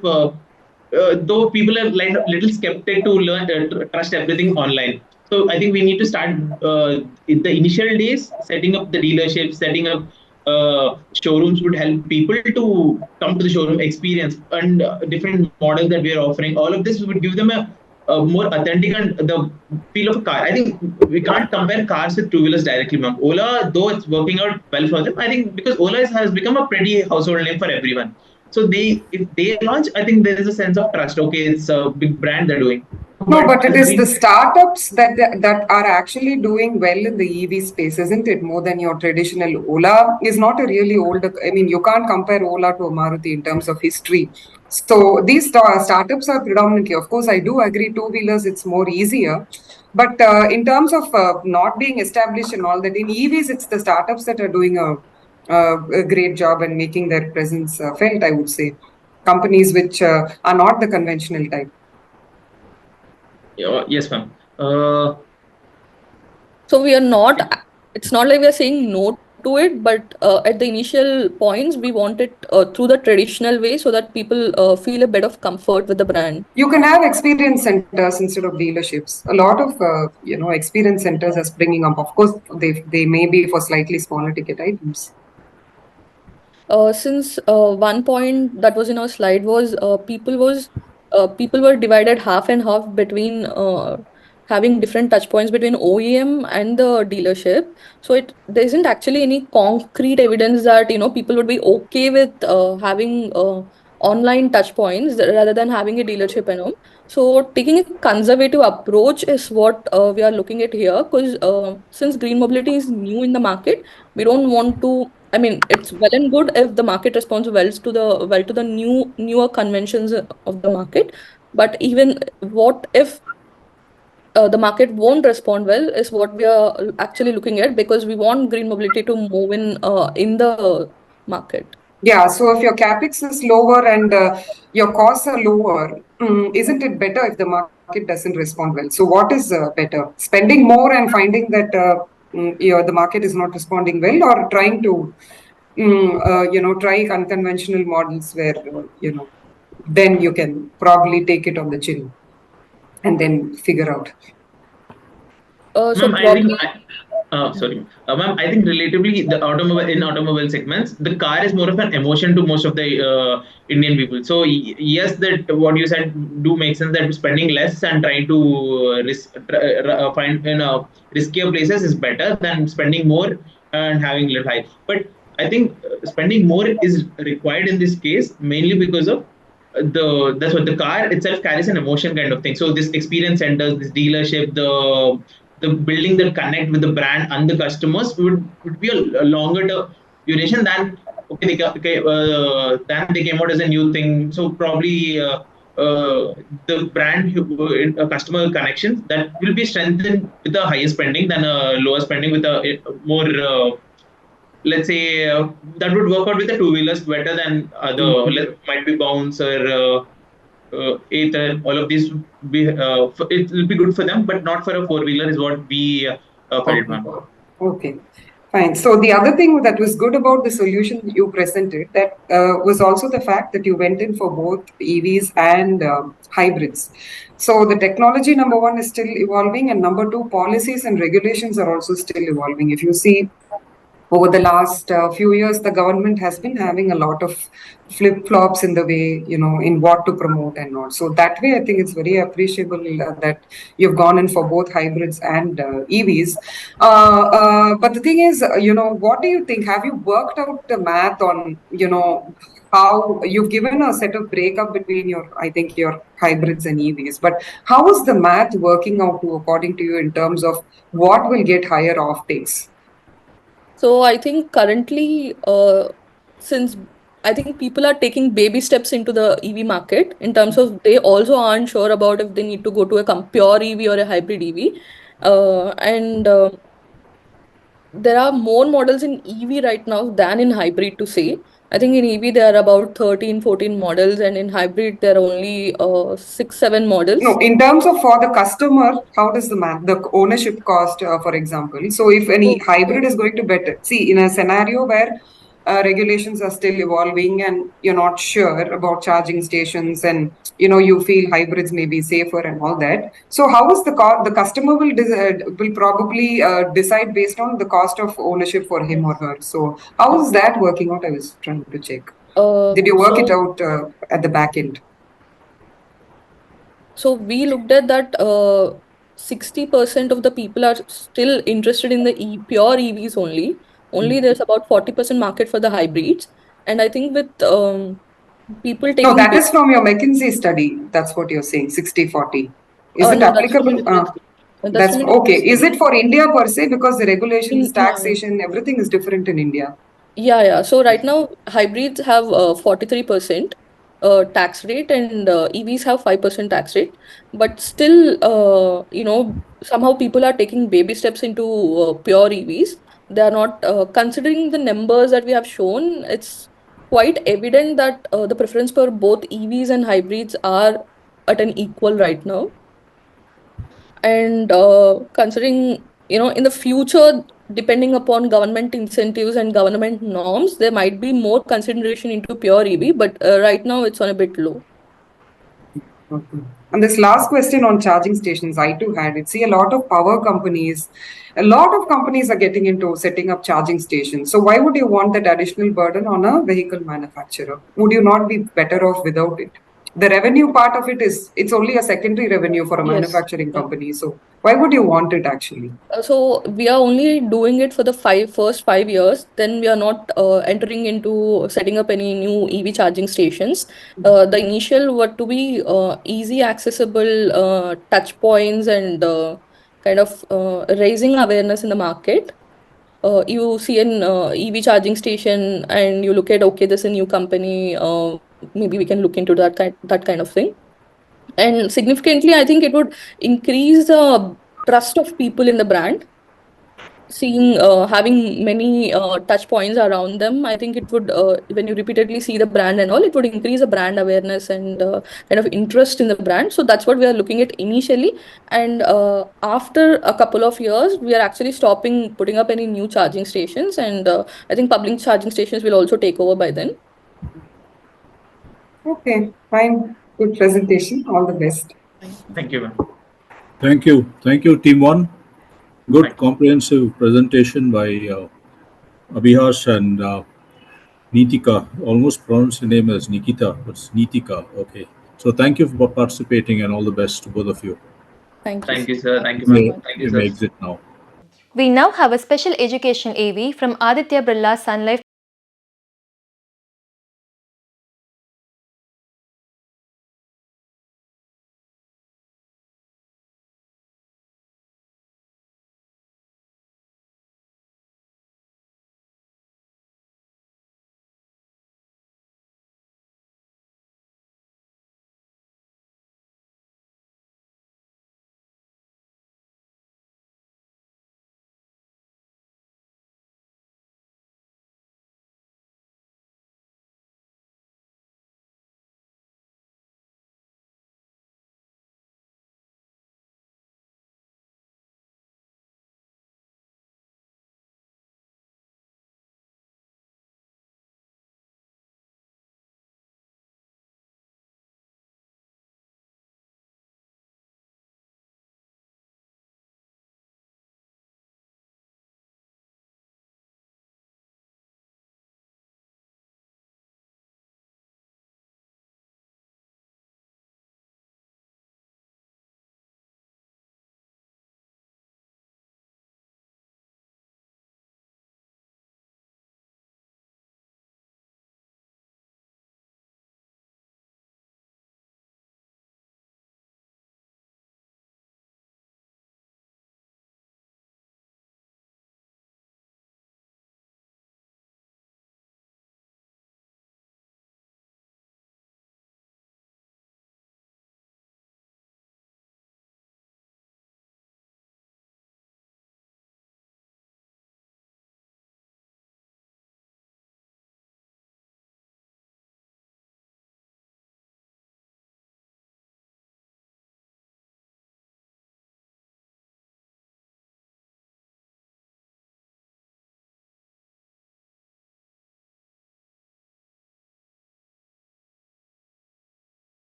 though people are like a little skeptic to learn trust everything online. So I think we need to start in the initial days, setting up the dealerships, setting up showrooms would help people to come to the showroom experience, and different models that we are offering. All of this would give them a more authentic and the feel of a car. I think we can't compare cars with two-wheelers directly, ma'am. Ola, though it's working out well for them, I think because Ola has become a pretty household name for everyone. So if they launch, I think there is a sense of trust. Okay, it's a big brand they're doing. No, but it is the startups that are actually doing well in the EV space, isn't it? More than your traditional Ola is not a really old. I mean, you can't compare Ola to a Maruti in terms of history. So these startups are predominantly, of course, I do agree. Two wheelers, it's more easier, but in terms of not being established and all that, in EVs, it's the startups that are doing a great job and making their presence felt. I would say companies which are not the conventional type. Yes, ma'am. So we are not, it's not like we are saying no to it, but at the initial points, we want it through the traditional way so that people feel a bit of comfort with the brand. You can have experience centers instead of dealerships. A lot of experience centers are springing up. Of course, they may be for slightly smaller ticket items. Since one point that was in our slide was people were divided half and half between having different touch points between OEM and the dealership. So there isn't actually any concrete evidence that people would be okay with having online touch points rather than having a dealership and all. So taking a conservative approach is what we are looking at here, because since green mobility is new in the market, we don't want to. I mean, it's well and good if the market responds well to the newer conventions of the market. But even what if the market won't respond well is what we are actually looking at, because we want green mobility to move in the market. Yeah, so if your capex is lower and your costs are lower, isn't it better if the market doesn't respond well? So what is better? Spending more and finding that the market is not responding well, or trying to try unconventional models where then you can probably take it on the chin and then figure out. So Ma'am, probably. Sorry, ma'am. I think relatively the automobile segments, the car is more of an emotion to most of the Indian people. So yes, that what you said do make sense. That spending less and trying to find in riskier places is better than spending more and having little high. But I think spending more is required in this case mainly because of that's what the car itself carries an emotion kind of thing. So this experience centers, this dealership, the building that connect with the brand and the customers would be a longer duration than than they came out as a new thing. So probably the brand customer connections that will be strengthened with a higher spending than a lower spending with a more let's say that would work out with the two wheelers better than other might be bounce or Aether. All of these would be it will be good for them, but not for a four wheeler is what we felt, ma'am. Okay. Fine. So the other thing that was good about the solution you presented that was also the fact that you went in for both EVs and hybrids. So the technology, number one, is still evolving, and number two, policies and regulations are also still evolving. If you see over the last few years, the government has been having a lot of flip-flops in the way, in what to promote and not. So that way, I think it's very appreciable that you've gone in for both hybrids and EVs. But the thing is, what do you think? Have you worked out the math on, how you've given a set of breakup between your hybrids and EVs, but how is the math working out according to you in terms of what will get higher offtakes? So I think currently, since I think people are taking baby steps into the EV market in terms of they also aren't sure about if they need to go to a pure EV or a hybrid EV. And there are more models in EV right now than in hybrid to say. I think in EV there are about 13, 14 models, and in hybrid there are only 6, 7 models. No, in terms of for the customer, how does the ownership cost, for example? So if any Okay. hybrid is going to better, see, in a scenario where regulations are still evolving and you're not sure about charging stations, and you feel hybrids may be safer and all that. So how is the customer will probably decide based on the cost of ownership for him or Yes. her. So how is that working out? I was trying to check. Did you work it So out at the back end? So we looked at that 60% of the people are still interested in the pure EVs only. Only there's about 40% market for the hybrids. And I think with people No, taking that big, is from your McKinsey study. That's what you're saying, 60-40. Is it no, that's from applicable? industry. That's That's from okay. industry Is study. it for India per se? Because the regulations, Yeah. taxation, everything is different in India. Yeah. So right now, hybrids have 43% tax rate, and EVs have 5% tax rate. But still, somehow people are taking baby steps into pure EVs. They are not considering the numbers that we have shown. It's quite evident that the preference for both EVs and hybrids are at an equal right now. And considering, in the future, depending upon government incentives and government norms, there might be more consideration into pure EV, but right now it's on a bit low. Okay. And this last question on charging stations, I too had it. See, a lot of companies are getting into setting up charging stations. So why would you want that additional burden on a vehicle manufacturer? Would you not be better off without it? The revenue part of it it's only a secondary revenue for a Yes. manufacturing company. So why would you want it actually? So we are only doing it for the first 5 years. Then we are not entering into setting up any new EV charging stations. The initial were to be easy accessible touch points and kind of raising awareness in the market. You see an EV charging station and you look at, okay, this is a new company. Maybe we can look into that kind of thing. And significantly, I think it would increase the trust of people in the brand. Seeing having many touch points around them, I think it would when you repeatedly see the brand and all, it would increase the brand awareness and kind of interest in the brand. So that's what we are looking at initially. And after a couple of years, we are actually stopping putting up any new charging stations, and I think public charging stations will also take over by then. Okay, fine. Good presentation. All the best. Thank you, ma'am. Thank you. Thank you, Team One. Good Thank you. comprehensive presentation by Abhihash and Nitika. Almost pronounced the name as Nikita, but it's Nitika. Okay. So thank you for participating and all the best to both of you. Thank you. Thank you, sir. Thank Thank you you, so ma'am. You much. Thank you, you sir. may exit now. We now have a special education AV from Aditya Birla Sun Life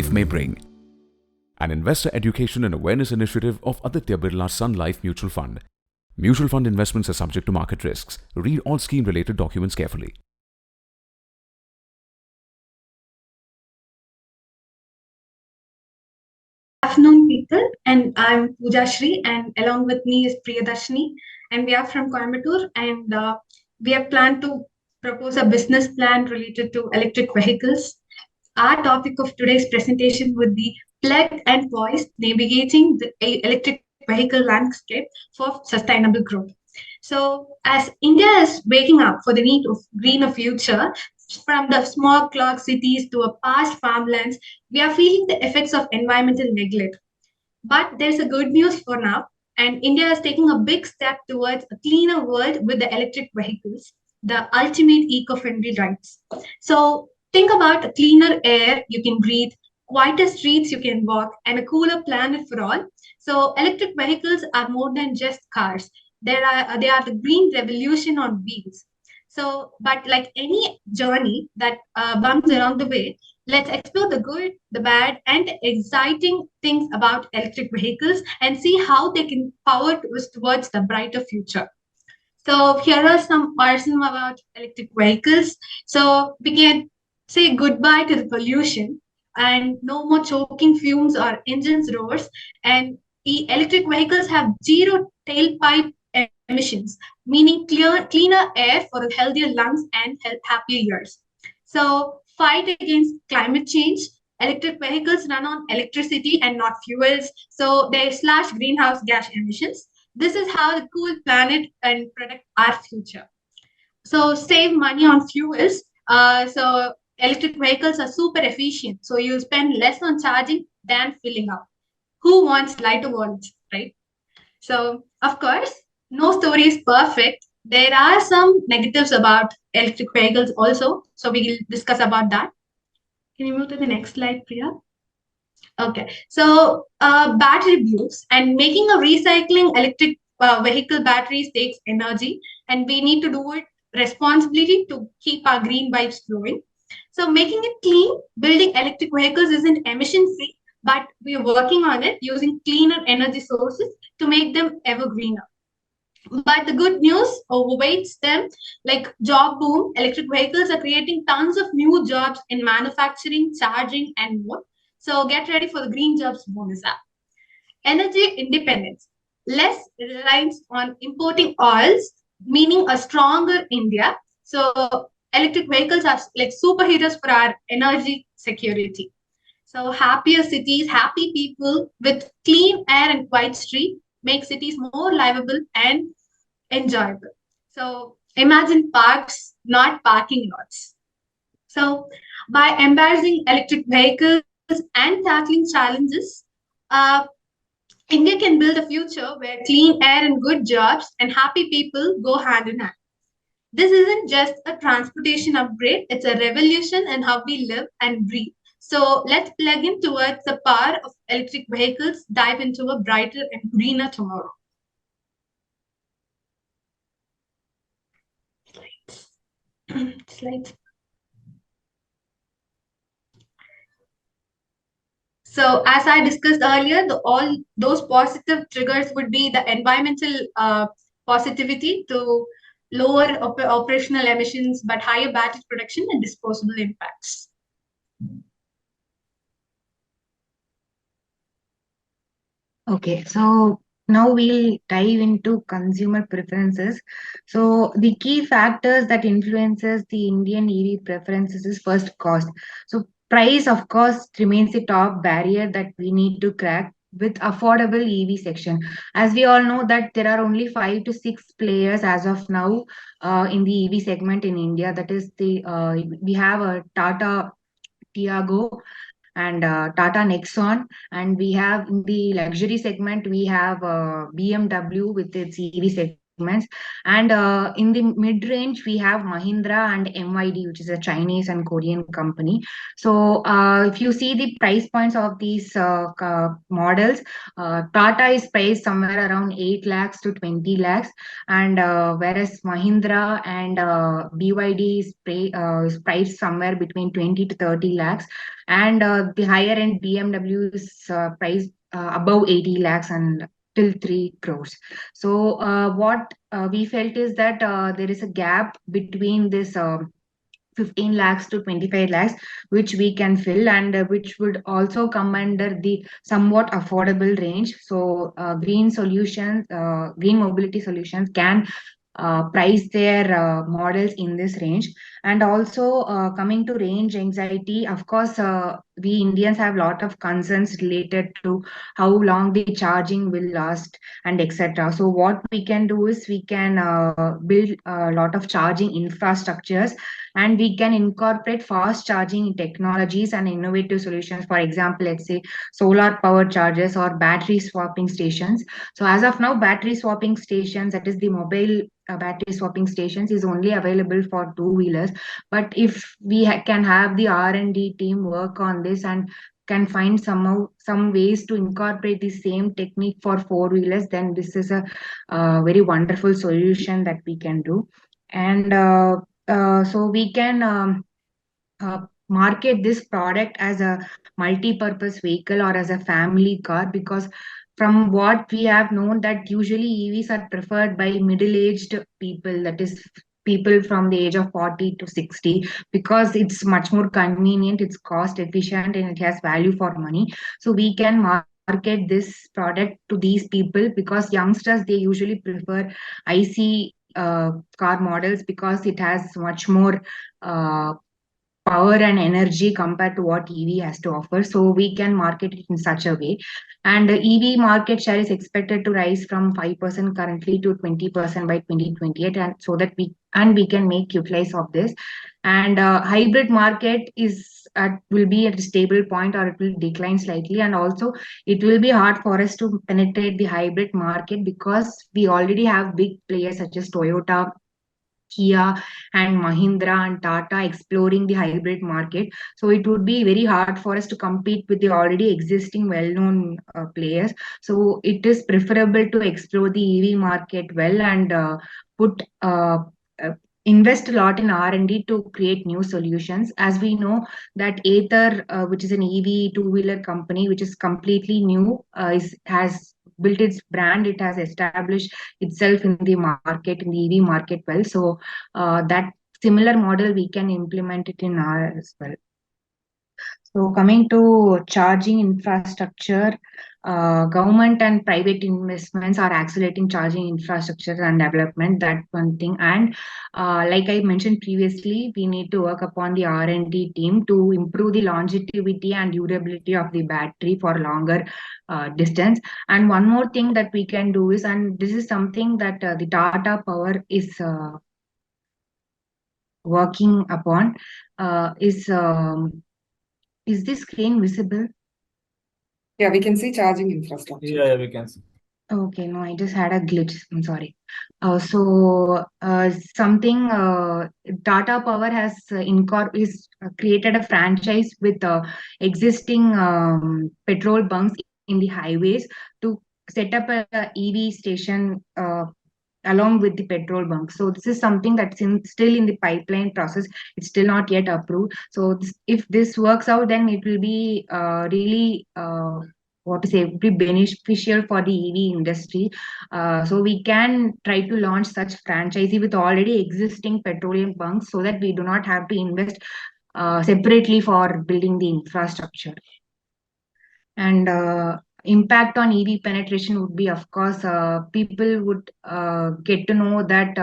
life may bring. An investor education and awareness initiative of Aditya Birla Sun Life Mutual Fund. Mutual fund investments are subject to market risks. Read all scheme-related documents carefully. Afternoon, people, and I'm Pooja Shri, and along with me is Priyadarshini, and we are from Coimbatore, and we have planned to propose a business plan related to electric vehicles. Our topic of today's presentation would be plug and poised navigating the electric vehicle landscape for sustainable growth. So, as India is waking up for the need of greener future, from the smog clogged cities to a past farmlands, we are feeling the effects of environmental neglect. But there's a good news for now, and India is taking a big step towards a cleaner world with the electric vehicles, the ultimate eco-friendly rides. So think about a cleaner air you can breathe, quieter streets you can walk, and a cooler planet for all. So electric vehicles are more than just cars. They are the green revolution on wheels. So, but like any journey that bumps along the way, let's explore the good, the bad, and exciting things about electric vehicles and see how they can power us towards the brighter future. So here are some about electric vehicles. So we can say goodbye to the pollution and no more choking fumes or engines roars. And electric vehicles have zero tailpipe emissions, meaning cleaner air for healthier lungs and happier ears. So fight against climate change. Electric vehicles run on electricity and not fuels, so they slash greenhouse gas emissions. This is how the cool planet and protect our future. So save money on fuels. So electric vehicles are super efficient. So you spend less on charging than filling up. Who wants lighter wallets, right? So of course, no story is perfect. There are some negatives about electric vehicles also. So we will discuss about that. Can you move to the next slide, Priya? Okay, so battery abuse and making a recycling electric vehicle batteries takes energy, and we need to do it responsibly to keep our green vibes flowing. So making it clean, building electric vehicles isn't emission free, but we are working on it using cleaner energy sources to make them ever greener. But the good news overweights them, like job boom. Electric vehicles are creating tons of new jobs in manufacturing, charging, and more. So get ready for the Green Jobs bonus app. Energy independence, less reliance on importing oils, meaning a stronger India. So electric vehicles are like superheroes for our energy security. So happier cities, happy people with clean air and quiet street make cities more livable and enjoyable. So imagine parks, not parking lots. So by embarrassing electric vehicles and tackling challenges, uh, India can build a future where clean air and good jobs and happy people go hand in hand. This isn't just a transportation upgrade, it's a revolution in how we live and breathe. So let's plug in towards the power of electric vehicles, dive into a brighter and greener tomorrow. Slides. So as I discussed earlier, all those positive triggers would be the environmental positivity to lower operational emissions, but higher battery production and disposable impacts. Okay, so now we'll dive into consumer preferences. So the key factors that influences the Indian EV preferences is first cost. So price, of course, remains the top barrier that we need to crack with affordable EV section. As we all know that there are only 5 to 6 players as of now in the EV segment in India. That is we have a Tata Tiago and Tata Nexon, and we have in the luxury segment we have BMW with its EV segment. segments. And in the mid-range, we have Mahindra and MYD, which is a Chinese and Korean company. So if you see the price points of these models, Tata is priced somewhere around 8 lakhs to 20 lakhs, and whereas Mahindra and BYD is priced somewhere between 20 to 30 lakhs, and the higher end BMW is priced above 80 lakhs and till 3 crores. So what we felt is that there is a gap between this 15 lakhs to 25 lakhs, which we can fill, and which would also come under the somewhat affordable range. So green mobility solutions can price their models in this range. And also coming to range anxiety, of course, we Indians have a lot of concerns related to how long the charging will last and etc. So what we can do is we can build a lot of charging infrastructures, and we can incorporate fast charging technologies and innovative solutions. For example, let's say solar power chargers or battery swapping stations. So as of now, battery swapping stations, that is the mobile battery swapping stations, is only available for two-wheelers. But if we can have the R&D team work on this and can find some ways to incorporate the same technique for four-wheelers, then this is a very wonderful solution that we can do. And so we can market this product as a multi-purpose vehicle or as a family car, because from what we have known that usually EVs are preferred by middle-aged people, that is people from the age of 40 to 60, because it's much more convenient, it's cost efficient, and it has value for money. So we can market this product to these people, because youngsters, they usually prefer IC car models because it has much more power and energy compared to what EV has to offer. So we can market it in such a way. And the EV market share is expected to rise from 5% currently to 20% by 2028, and so that we can make utilize of this. And hybrid market will be at a stable point, or it will decline slightly. And also it will be hard for us to penetrate the hybrid market, because we already have big players such as Toyota, Kia, and Mahindra and Tata exploring the hybrid market. So it would be very hard for us to compete with the already existing well-known players. So it is preferable to explore the EV market well, and put invest a lot in R&D to create new solutions. As we know that Ather, which is an EV two-wheeler company, which is completely new, has built its brand, it has established itself in the market, in the EV market well. So that similar model we can implement it in our as well. So coming to charging infrastructure, government and private investments are accelerating charging infrastructure and development. That one thing. And like I mentioned previously, we need to work upon the R&D team to improve the longevity and durability of the battery for longer distance. And one more thing that we can do is, and this is something that the Tata Power is working upon, is this screen visible? Yeah, we can see charging infrastructure. Yeah, we can see. Okay, no, I just had a glitch. I'm sorry. Something Tata Power has created a franchise with existing petrol bunks in the highways to set up a EV station along with the petrol bunk. So this is something that's still in the pipeline process. It's still not yet approved. So if this works out, then it will be really be beneficial for the EV industry. So we can try to launch such franchisee with already existing petroleum bunks, so that we do not have to invest separately for building the infrastructure. And impact on EV penetration would be, of course, people would get to know that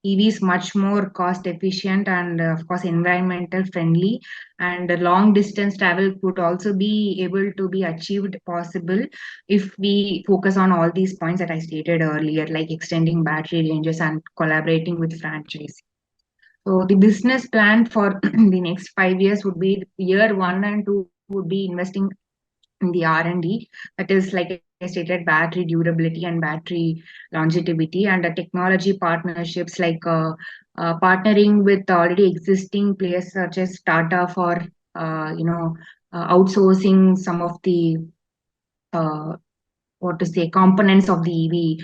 EV is much more cost efficient and, of course, environmental friendly. And long distance travel could also be able to be achieved possible if we focus on all these points that I stated earlier, like extending battery ranges and collaborating with franchise. So the business plan for the next 5 years would be year 1 and 2 would be investing in the R&D. That is, like I stated, battery durability and battery longevity, and technology partnerships like partnering with already existing players such as Tata for outsourcing some of the uh, what to say components of the EV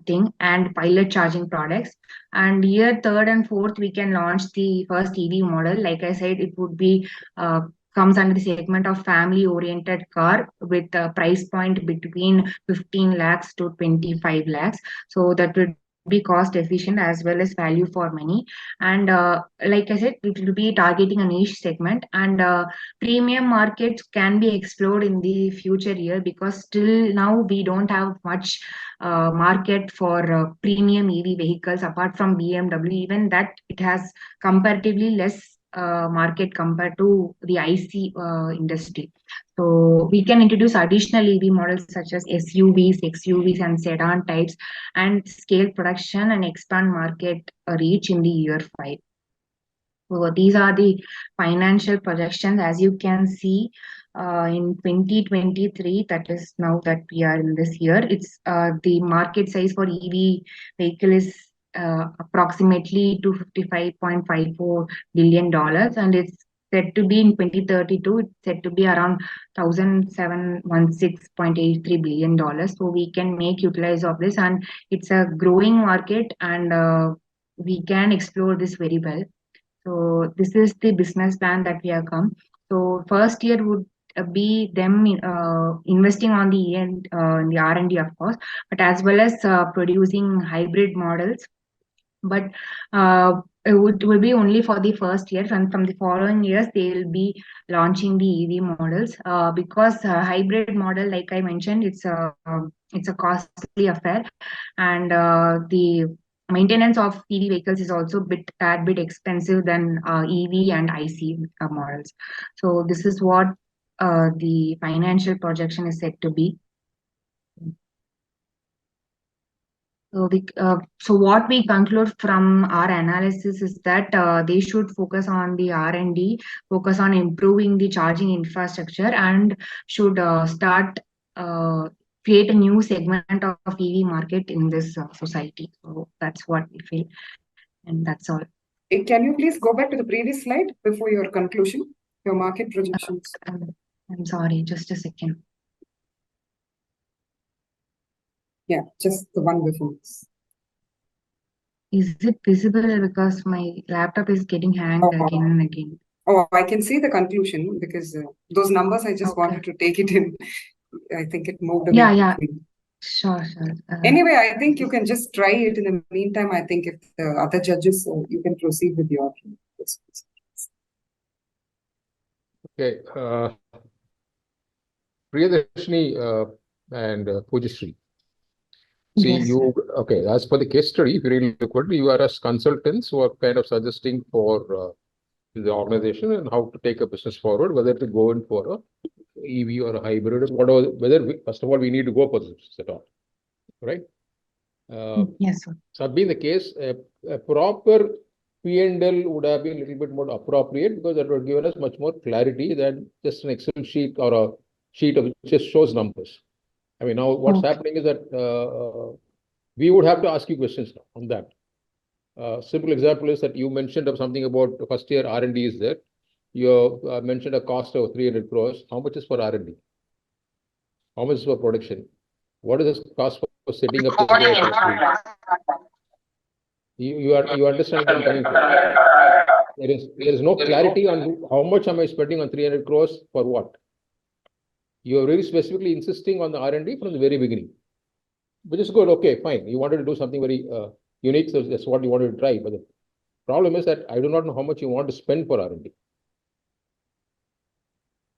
thing, and pilot charging products. And year third and fourth, we can launch the first EV model. Like I said, it would be comes under the segment of family oriented car with a price point between 15 lakhs to 25 lakhs. So that would be cost efficient as well as value for money. And like I said, it will be targeting a niche segment, and premium markets can be explored in the future year, because still now we don't have much market for premium EV vehicles apart from BMW. Even that, it has comparatively less market compared to the IC industry. So we can introduce additional EV models such as SUVs, XUVs, and sedan types, and scale production and expand market reach in the year 5. So these are the financial projections. As you can see, in 2023, that is now that we are in this year, it's the market size for EV vehicle is approximately $255.54 billion, and it's said to be in 2032, it's said to be around $1,716.83 billion. So we can make utilize of this, and it's a growing market, and we can explore this very well. So this is the business plan that we have come. So first year would be them investing on the the R&D, of course, but as well as producing hybrid models. But it will be only for the first year, and from the following years they will be launching the EV models, because hybrid model, like I mentioned, it's a costly affair, and the maintenance of EV vehicles is also tad bit expensive than EV and IC models. So this is what the financial projection is said to be. So what we conclude from our analysis is that they should focus on the R&D, focus on improving the charging infrastructure, and should start create a new segment of EV market in this society. So that's what we feel, and that's all. Can you please go back to the previous slide before your conclusion, your market projections? I'm sorry, just a second. Yeah, just the one before this. Is it visible? Because my laptop is getting hanged again and again. Oh, I can see the conclusion, because those numbers, I just wanted to take it in. I think it moved a bit. Yeah. Sure. Anyway, I think you can just try it. In the meantime, I think if the other judges, you can proceed with your questions. Okay. Priyadarshini and Pujashri. See, Yes. okay, as for the case study, if you really look at it, you are as consultants who are kind of suggesting for the organization and how to take a business forward, whether to go in for a EV or a hybrid, whatever, first of all, we need to go for this at all, right? Yes, sir. So that being the case, a proper P&L would have been a little bit more appropriate, because that would give us much more clarity than just an Excel sheet or a sheet of just shows numbers. I mean, now what's happening is that we would have to ask you questions on that. Simple example is that you mentioned of something about the first year R&D is there. You mentioned a cost of 300 crores. How much is for R&D? How much is for production? What is the cost for setting up the you understand what I'm coming from. There is no clarity on how much am I spending on 300 crores for what. You are very specifically insisting on the R&D from the very beginning, which is good. Okay, fine. You wanted to do something very unique, so that's what you wanted to try. But the problem is that I do not know how much you want to spend for R&D.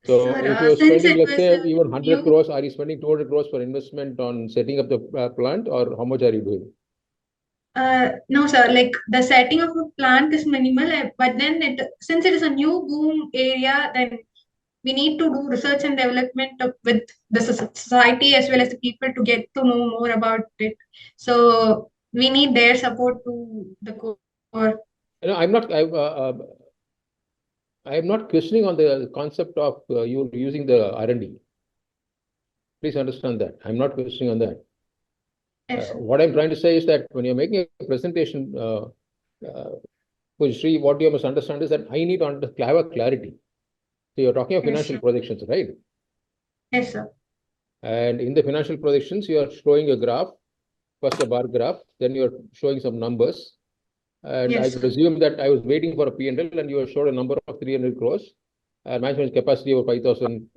So if you're spending, let's say, even 100 crores, are you spending 200 crores for investment on setting up the plant, or how much are you doing? No, sir. Like the setting of a plant is minimal, but then since it is a new boom area, then we need to do research and development with the society as well as the people to get to know more about it. So we need their support to the core. No, I'm not questioning on the concept of you using the R&D. Please understand that. I'm not questioning on that. Yes, sir. What I'm trying to say is that when you're making a presentation, Sri, what you must understand is that I need to have a clarity. So you're talking of Yes, financial sir. projections, right? Yes, sir. And in the financial projections, you are showing a graph, first a bar graph, then you're showing some numbers. And I Yes, sir. presume that I was waiting for a P&L and you showed a number of 300 crores and management capacity of 5,000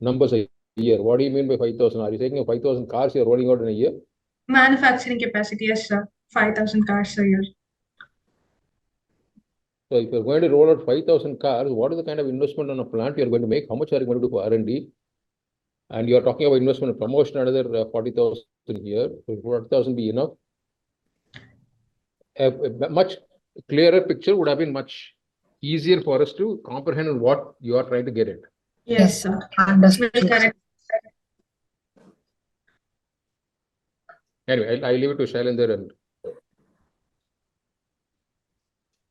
numbers a year. What do you mean by 5,000? Are you taking 5,000 cars you're rolling out in a year? Manufacturing capacity, yes, sir. 5,000 cars a year. So if you're going to roll out 5,000 cars, what is the kind of investment on a plant you're going to make? How much are you going to do for R&D? And you're talking about investment in promotion, another 40,000 here. So 40,000 be enough? A much clearer picture would have been much easier for us to comprehend what you are trying to get at. Yes, sir. Understood. Very correct. Anyway, I'll leave it to Shailendra and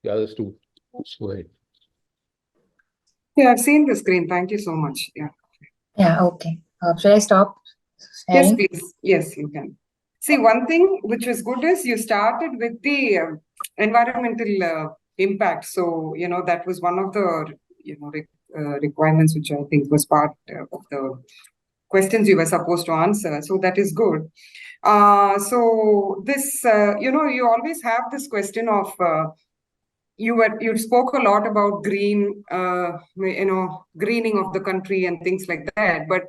the others to go ahead. Yeah, I've seen the screen. Thank you so much. Yeah. Yeah, okay. Should I stop Yes, sharing? please. Yes, you can. See, one thing which was good is you started with the environmental impact. So, that was one of the, requirements which I think was part of the questions you were supposed to answer. So that is good. So this, you always have this question of you spoke a lot about greening of the country and things like that. But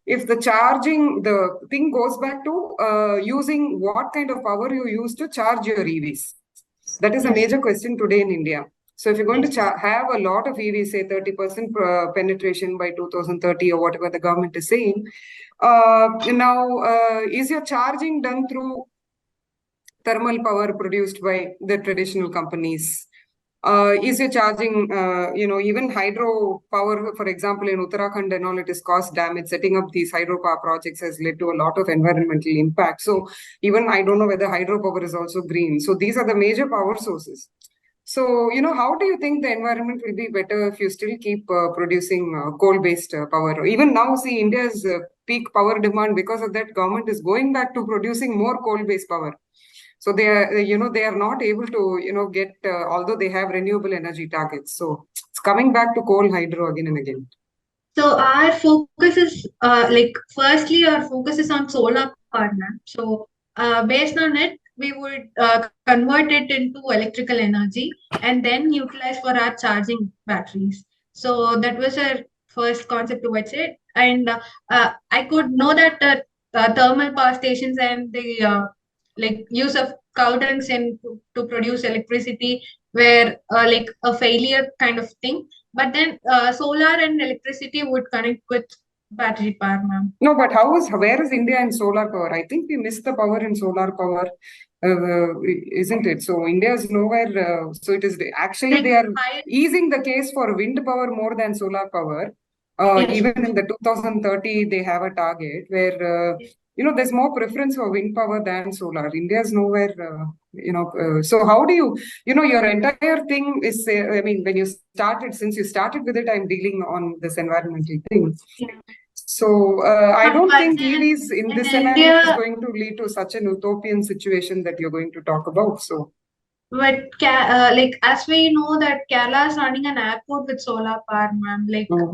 if the thing goes back to using what kind of power you use to charge your EVs. That is a major question today in India. So if you're going to have a lot of EVs, say 30% penetration by 2030 or whatever the government is saying, is your charging done through thermal power produced by the traditional companies? Is your charging, even hydro power, for example, in Uttarakhand and all, it is cost damage. Setting up these hydropower projects has led to a lot of environmental impact. So even I don't know whether hydropower is also green. So these are the major power sources. So, how do you think the environment will be better if you still keep producing coal-based power? Even now, see, India's peak power demand, because of that, government is going back to producing more coal-based power. So they are not able to, get, although they have renewable energy targets. So it's coming back to coal hydro again and again. So our focus is firstly, our focus is on solar power. So based on it, we would convert it into electrical energy and then utilize for our charging batteries. So that was our first concept towards it. And I could know that thermal power stations and the use of cow dungs to produce electricity were a failure kind of thing. But then solar and electricity would connect with battery power, ma'am. No, but where is India in solar power? I think we missed the power in solar power, isn't it? So India is nowhere. So it is actually they are easing the case for wind power more than solar power. Even in the 2030, they have a target where there's more preference for wind power than solar. India is nowhere. So how do you, your entire thing is, since you started with it, I'm dealing on this environmental thing. So I don't think EVs in this scenario is going to lead to such an utopian situation that you're going to talk about. So, but as we know that Kerala is running an airport with solar power, ma'am.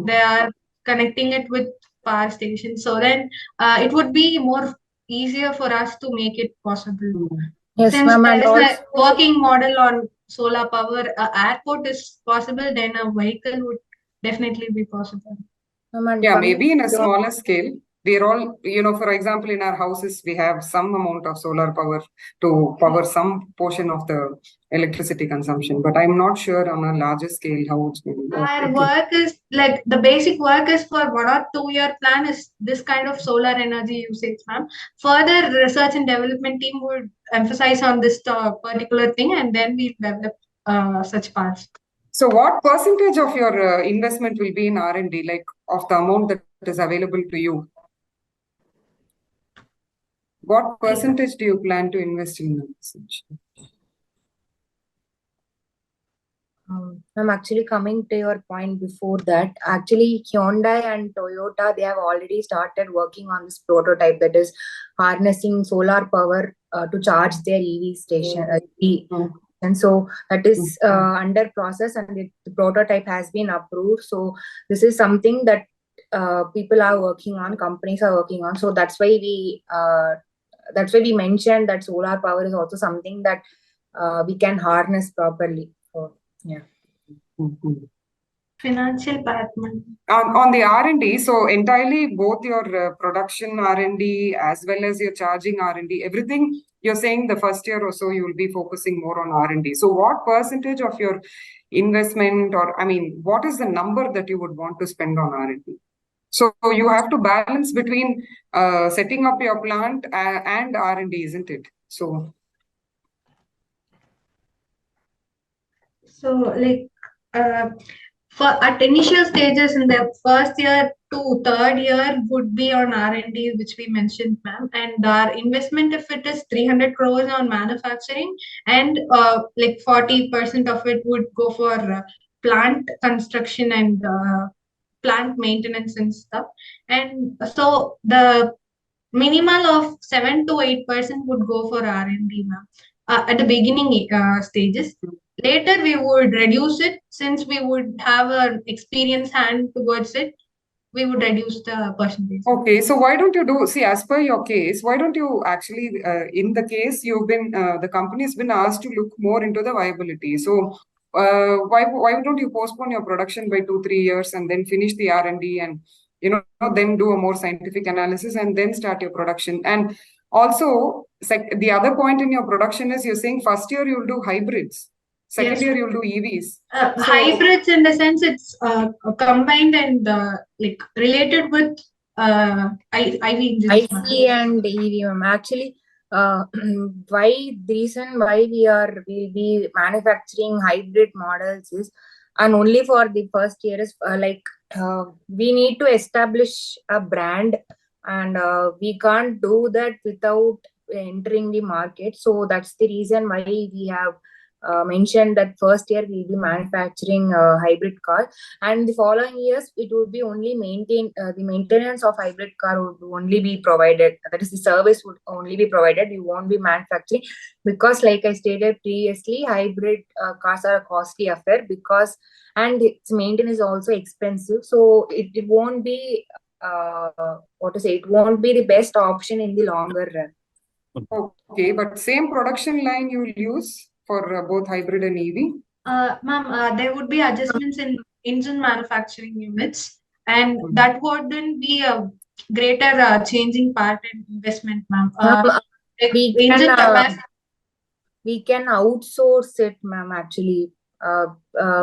They are connecting it with power stations. So then it would be more easier for us to make it possible. Yes, Since ma'am, there and is a working model on solar power, airport is possible, then a vehicle would definitely be possible. Yeah, maybe in a smaller scale. We're all, for example, in our houses, we have some amount of solar power to power some portion of the electricity consumption. But I'm not sure on a larger scale how it's going to work. Our work is the basic work is for 1 or 2 year plan is this kind of solar energy usage, ma'am. Further research and development team would emphasize on this particular thing, and then we develop such parts. So what percentage of your investment will be in R&D, like of the amount that is available to you? What percentage do you plan to invest in research? I'm actually coming to your point before that. Actually, Hyundai and Toyota, they have already started working on this prototype, that is harnessing solar power to charge their EV station. And so that is under process, and the prototype has been approved. So this is something that people are working on, companies are working on. So that's why we mentioned that solar power is also something that we can harness properly. So yeah. Financial partner. On the R&D, so entirely both your production R&D as well as your charging R&D, everything you're saying the first year or so you will be focusing more on R&D. So what percentage of your investment, or I mean, what is the number that you would want to spend on R&D? So you have to balance between setting up your plant and R&D, isn't it? So like for at initial stages in the first year to third year would be on R&D, which we mentioned, ma'am. And our investment, if it is 300 crores on manufacturing, and like 40% of it would go for plant construction and plant maintenance and stuff. And so the minimal of 7 to 8% would go for R&D, ma'am, at the beginning stages. Later, we would reduce it since we would have an experienced hand towards it. We would reduce the percentage. Okay, so why don't you do, see, as per your case, why don't you actually, in the case you've been, the company has been asked to look more into the viability. So why don't you postpone your production by 2-3 years and then finish the R&D and, then do a more scientific analysis and then start your production? And also, the other point in your production is you're saying first year you'll do hybrids. Second year you'll do EVs. Hybrids, in the sense, it's combined and like related with IV engines. IC and EV. Actually, the reason why we'll be manufacturing hybrid models is, and only for the first year, is we need to establish a brand, and we can't do that without entering the market. So that's the reason why we have mentioned that first year we'll be manufacturing hybrid cars, and the following years it would be only the maintenance of hybrid car would only be provided. That is, the service would only be provided. You won't be manufacturing, because like I stated previously, hybrid cars are a costly affair, and its maintenance is also expensive. So it won't be it won't be the best option in the longer run. Okay, but same production line you will use for both hybrid and EV? Ma'am, there would be adjustments in engine manufacturing units, and that wouldn't be a greater changing part in investment, ma'am. We can outsource it, ma'am. Actually,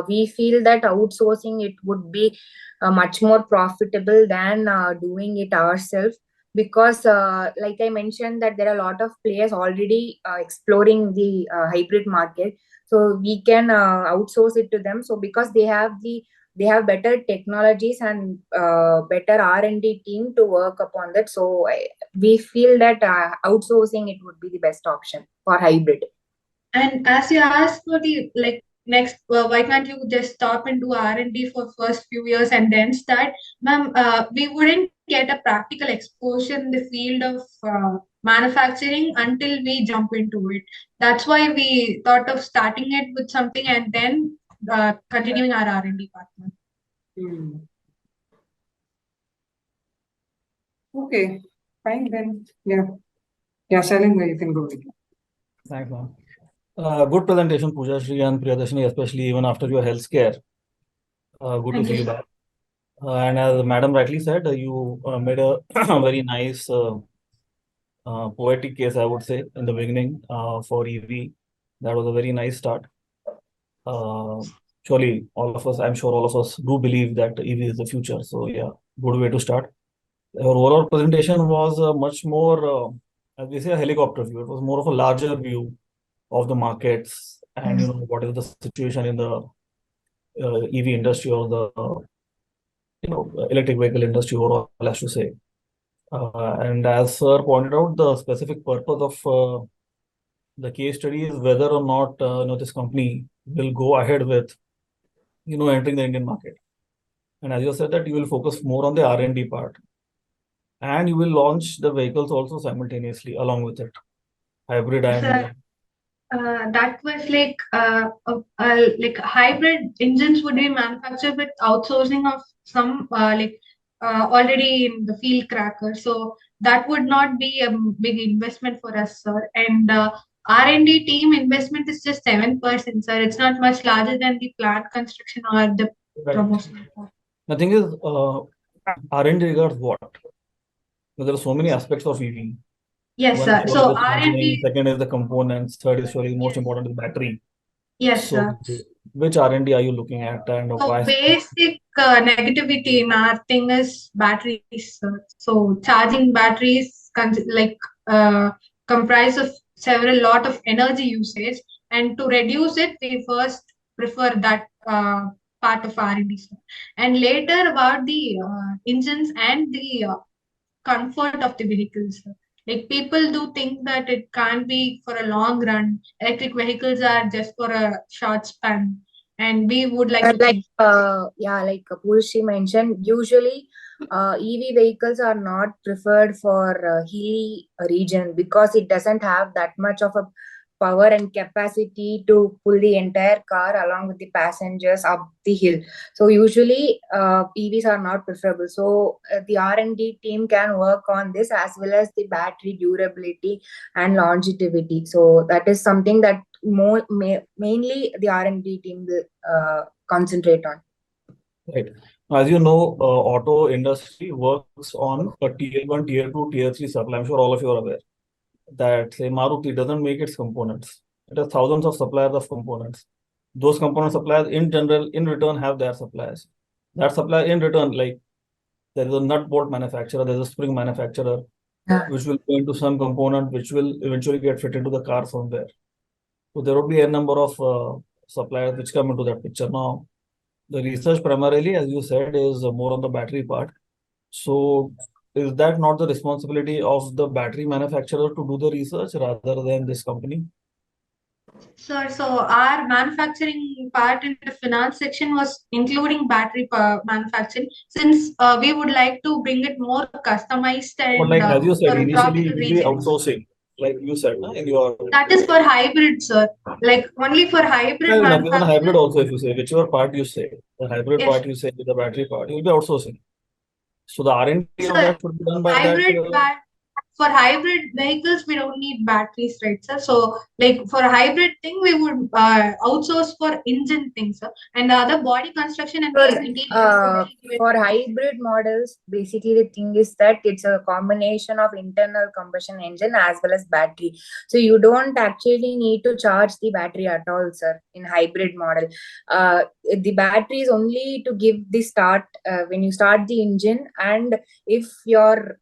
we feel that outsourcing it would be much more profitable than doing it ourselves, because like I mentioned, that there are a lot of players already exploring the hybrid market. So we can outsource it to them. So because they have better technologies and better R&D team to work upon that. So we feel that outsourcing it would be the best option for hybrid. And as you asked for the next, why can't you just stop and do R&D for first few years and then start, ma'am? We wouldn't get a practical exposure in the field of manufacturing until we jump into it. That's why we thought of starting it with something and then continuing our R&D partner. Okay, fine then. Yeah, Shailendra, you can go ahead. Thanks, ma'am. Good presentation, Pooja Shri and Priyadarshini, especially even after your health scare. Good to see you back. And as Madam rightly said, you made a very nice poetic case, I would say, in the beginning for EV. That was a very nice start. Surely, I'm sure all of us do believe that EV is the future. So yeah, good way to start. Your overall presentation was much more, as we say, a helicopter view. It was more of a larger view of the markets and what is the situation in the EV industry or the electric vehicle industry overall, I should say. And as Sir pointed out, the specific purpose of the case study is whether or not this company will go ahead with entering the Indian market. And as you said that you will focus more on the R&D part, and you will launch the vehicles also simultaneously along with it, hybrid and That was like hybrid engines would be manufactured with outsourcing of some already in the field cracker. So that would not be a big investment for us, sir. And R&D team investment is just 7%, sir. It's not much larger than the plant construction or the right. promotion. The thing is, R&D regards what? Because there are so many aspects of EV. Yes, One sir. is So the charging, R&D, second is the components, third is surely most yes, important is battery. yes, So sir. which R&D are you looking at, and So why? basic negativity in our thing is batteries, sir. So charging batteries comprise of several lot of energy usage, and to reduce it, we first prefer that part of R&D, sir. And later about the engines and the comfort of the vehicles. Like people do think that it can't be for a long run. Electric vehicles are just for a short span, and we would like to Like think. like Pulshi mentioned, usually EV vehicles are not preferred for hilly region because it doesn't have that much of a power and capacity to pull the entire car along with the passengers up the hill. So usually EVs are not preferable. So the R&D team can work on this as well as the battery durability and longevity. So that is something that mainly the R&D team will concentrate on. Right. As you know, auto industry works on a tier 1, tier 2, tier 3 supply. I'm sure all of you are aware that say Maruti doesn't make its components. It has thousands of suppliers of components. Those component suppliers in general, in return, have their suppliers. That supplier in return, like there is a nut bolt manufacturer, there's a spring manufacturer, which will go into some component which will eventually get fit into the car somewhere. So there will be a number of suppliers which come into that picture. Now, the research primarily, as you said, is more on the battery part. So is that not the responsibility of the battery manufacturer to do the research rather than this company? So our manufacturing part in the finance section was including battery manufacturing, since we would like to bring it more customized But and like as you said, for initially tropical you will be regions. outsourcing, like you said, in your That is for hybrid, sir. Like only for hybrid fair enough, even a hybrid manufacturing. also, if you say, whichever part you say, the hybrid Yes, part you say with the battery part, you'll be outsourcing. So the R&D of sir. that should be done by that. Hybrid for hybrid vehicles, we don't need batteries, right, sir? So, like for a hybrid thing, we would outsource for engine things, sir, and the other body construction and For, interior. for hybrid models, basically the thing is that it's a combination of internal combustion engine as well as battery. So you don't actually need to charge the battery at all, sir, in hybrid model. The battery is only to give the start when you start the engine, and if your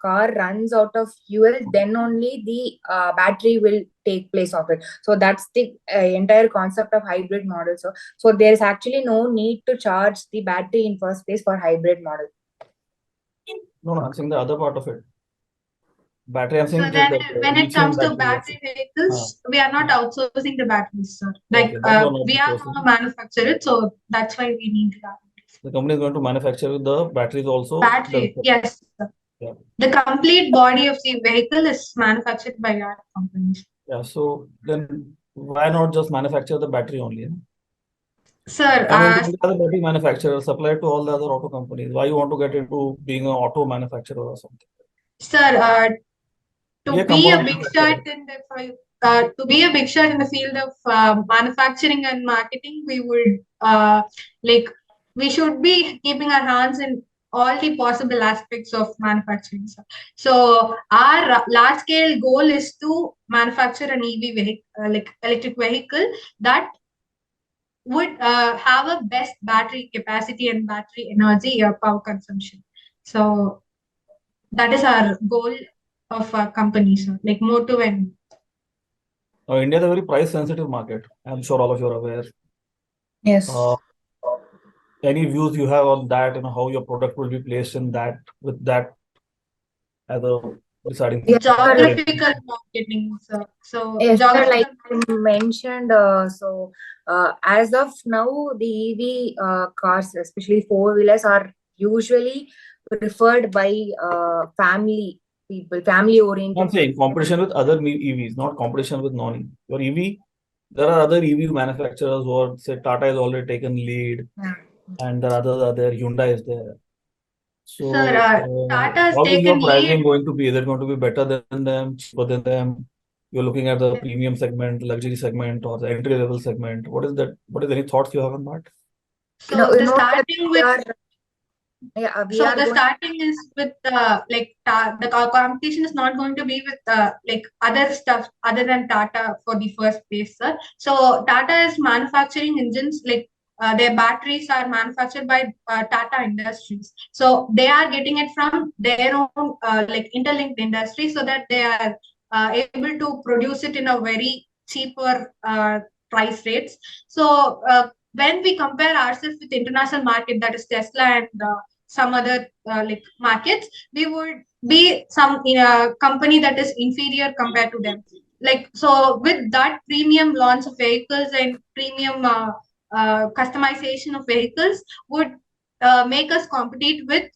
car runs out of fuel, then only the battery will take place of it. So that's the entire concept of hybrid model. So there is actually no need to charge the battery in first place for hybrid model. No, I'm saying the other part of it. Battery, I'm So saying then, that when it lithium comes to battery. battery vehicles, we are not outsourcing the batteries, sir. Okay, Like that you're not we are outsourcing. going to manufacture it, so that's why we need that. The company is going to manufacture the batteries also. Battery, yes, sir. Yeah. The complete body of the vehicle is manufactured by our companies. Yeah. So then why not just manufacture the battery only? Sir, I mean, the other battery manufacturer supply to all the other auto companies. Why you want to get into being an auto manufacturer or something? sir, Be a to be a component big manufacturer. shot in the to be a big shot in the field of manufacturing and marketing, we would we should be keeping our hands in all the possible aspects of manufacturing. Sir. So our large scale goal is to manufacture an EV vehicle, like electric vehicle that would have a best battery capacity and battery energy power consumption. So that is our goal of our company, sir. Like motto and India is a very price sensitive market. I'm sure all of you are aware. Yes. Any views you have on that, how your product will be placed in that, with that as a deciding Yeah, Geographical marketing. So yes, sir, like geographical. you mentioned, as of now, the EV cars, especially four-wheelers, are usually preferred by family people, I'm family-oriented saying people. competition with other EVs, not competition with non-EV. Your EV, there are other EV manufacturers who are, say, Tata has already taken lead, Yeah. and there are others are there, Hyundai is there. Sir, So, Tata's how is your taken pricing lead. going to be? Is it going to be better than them, cheaper than them? You're looking at the premium segment, luxury segment, or the entry level segment. What is that? What is any thoughts you have on that? So You the know that starting with we so are the going. starting is with the competition is not going to be with like other stuff other than Tata for the first place, sir. So Tata is manufacturing engines like their batteries are manufactured by Tata Industries. So they are getting it from their own like interlinked industry, so that they are able to produce it in a very cheaper price rates. So when we compare ourselves with international market, that is Tesla and some other like markets, we would be some company that is inferior compared to them. Like so, with that premium launch of vehicles and premium customization of vehicles would make us compete with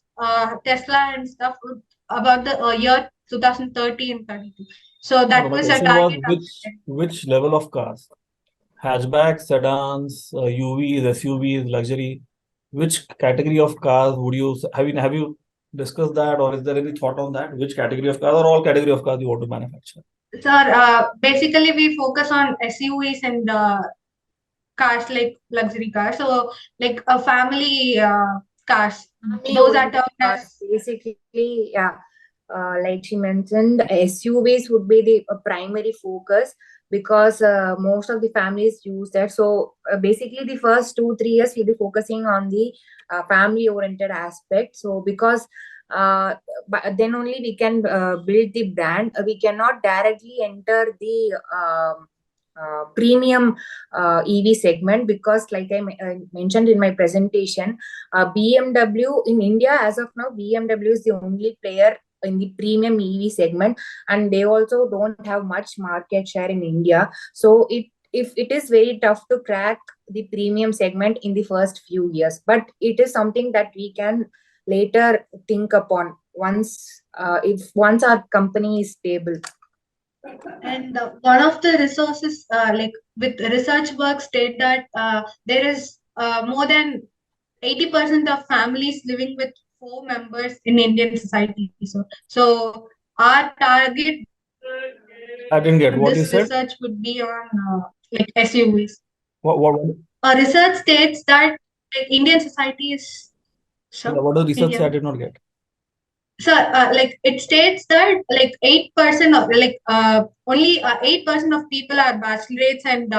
Tesla and stuff about the year 2030 and 32. So No, no, that my was a question was target of which level of cars? Hatchback, sedans, UVs, SUVs, luxury. Which category of cars would you have you discussed that, or is there any thought on that? Which category of cars or all category of cars you want to manufacture? Sir, basically we focus on SUVs and cars like luxury cars. So like a family cars, Family those are oriented termed cars, as. basically, yeah. Like she mentioned, SUVs would be the primary focus because most of the families use that. So basically, the first 2 3 years we'll be focusing on the family oriented aspect. So because but then only we can build the brand. We cannot directly enter the premium EV segment because, like I mentioned in my presentation, BMW in India as of now, BMW is the only player in the premium EV segment, and they also don't have much market share in India. So it is very tough to crack the premium segment in the first few years, but it is something that we can later think upon once our company is stable. And one of the resources, like with research work, state that there is more than 80% of families living with 4 members in Indian society. So our target I didn't get what you this said. research would be on like SUVs. What? A research states that like, Indian society is Yeah, so what does research say? I India. did not get. So, like it states that like 8% of like only 8% of people are bachelorates and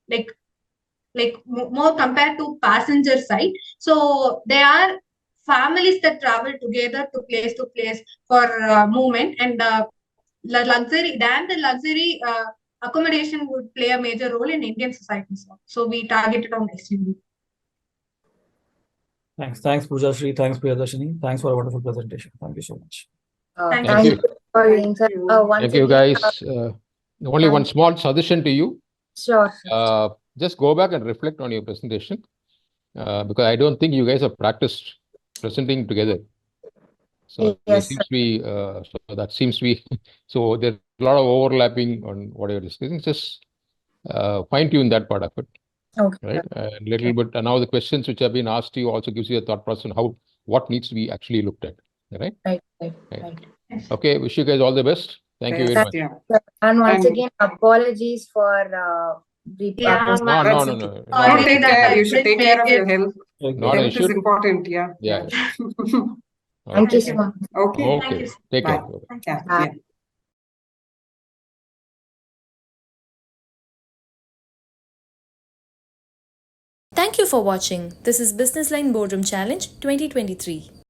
like more compared to passenger side. So there are families that travel together to place for movement and the luxury accommodation would play a major role in Indian society. So we targeted on SUV. Thanks, Pooja Shri. Thanks, Priyadarshini. Thanks for a wonderful presentation. Thank you so much. Thank Thank you. you for Thank being, sir. you. Once Thank you, again, guys. Only one thank small suggestion to you. sure. Just go back and reflect on your presentation because I don't think you guys have practiced presenting together. So there Yes, seems to be so there's a lot of overlapping on what you're discussing. Just fine tune that part of it, okay. right? And little bit. And now the questions which have been asked to you also gives you a thought process on what needs to be actually looked at, right? Right. Okay. Wish you guys all the best. Thank you very Best, much. yeah. And once And again, apologies for the Yeah, post. No, that's no, okay. no, not an sorry Take issue. that care. I You should couldn't take care make of your it. health. Not an Health is issue. important, yeah. Yeah. Thank you Okay. so much. Okay. Thank Okay. you. Take Bye. care. Yeah. Bye. Yeah. Thank you for watching. This is Businessline Boardroom Challenge 2023.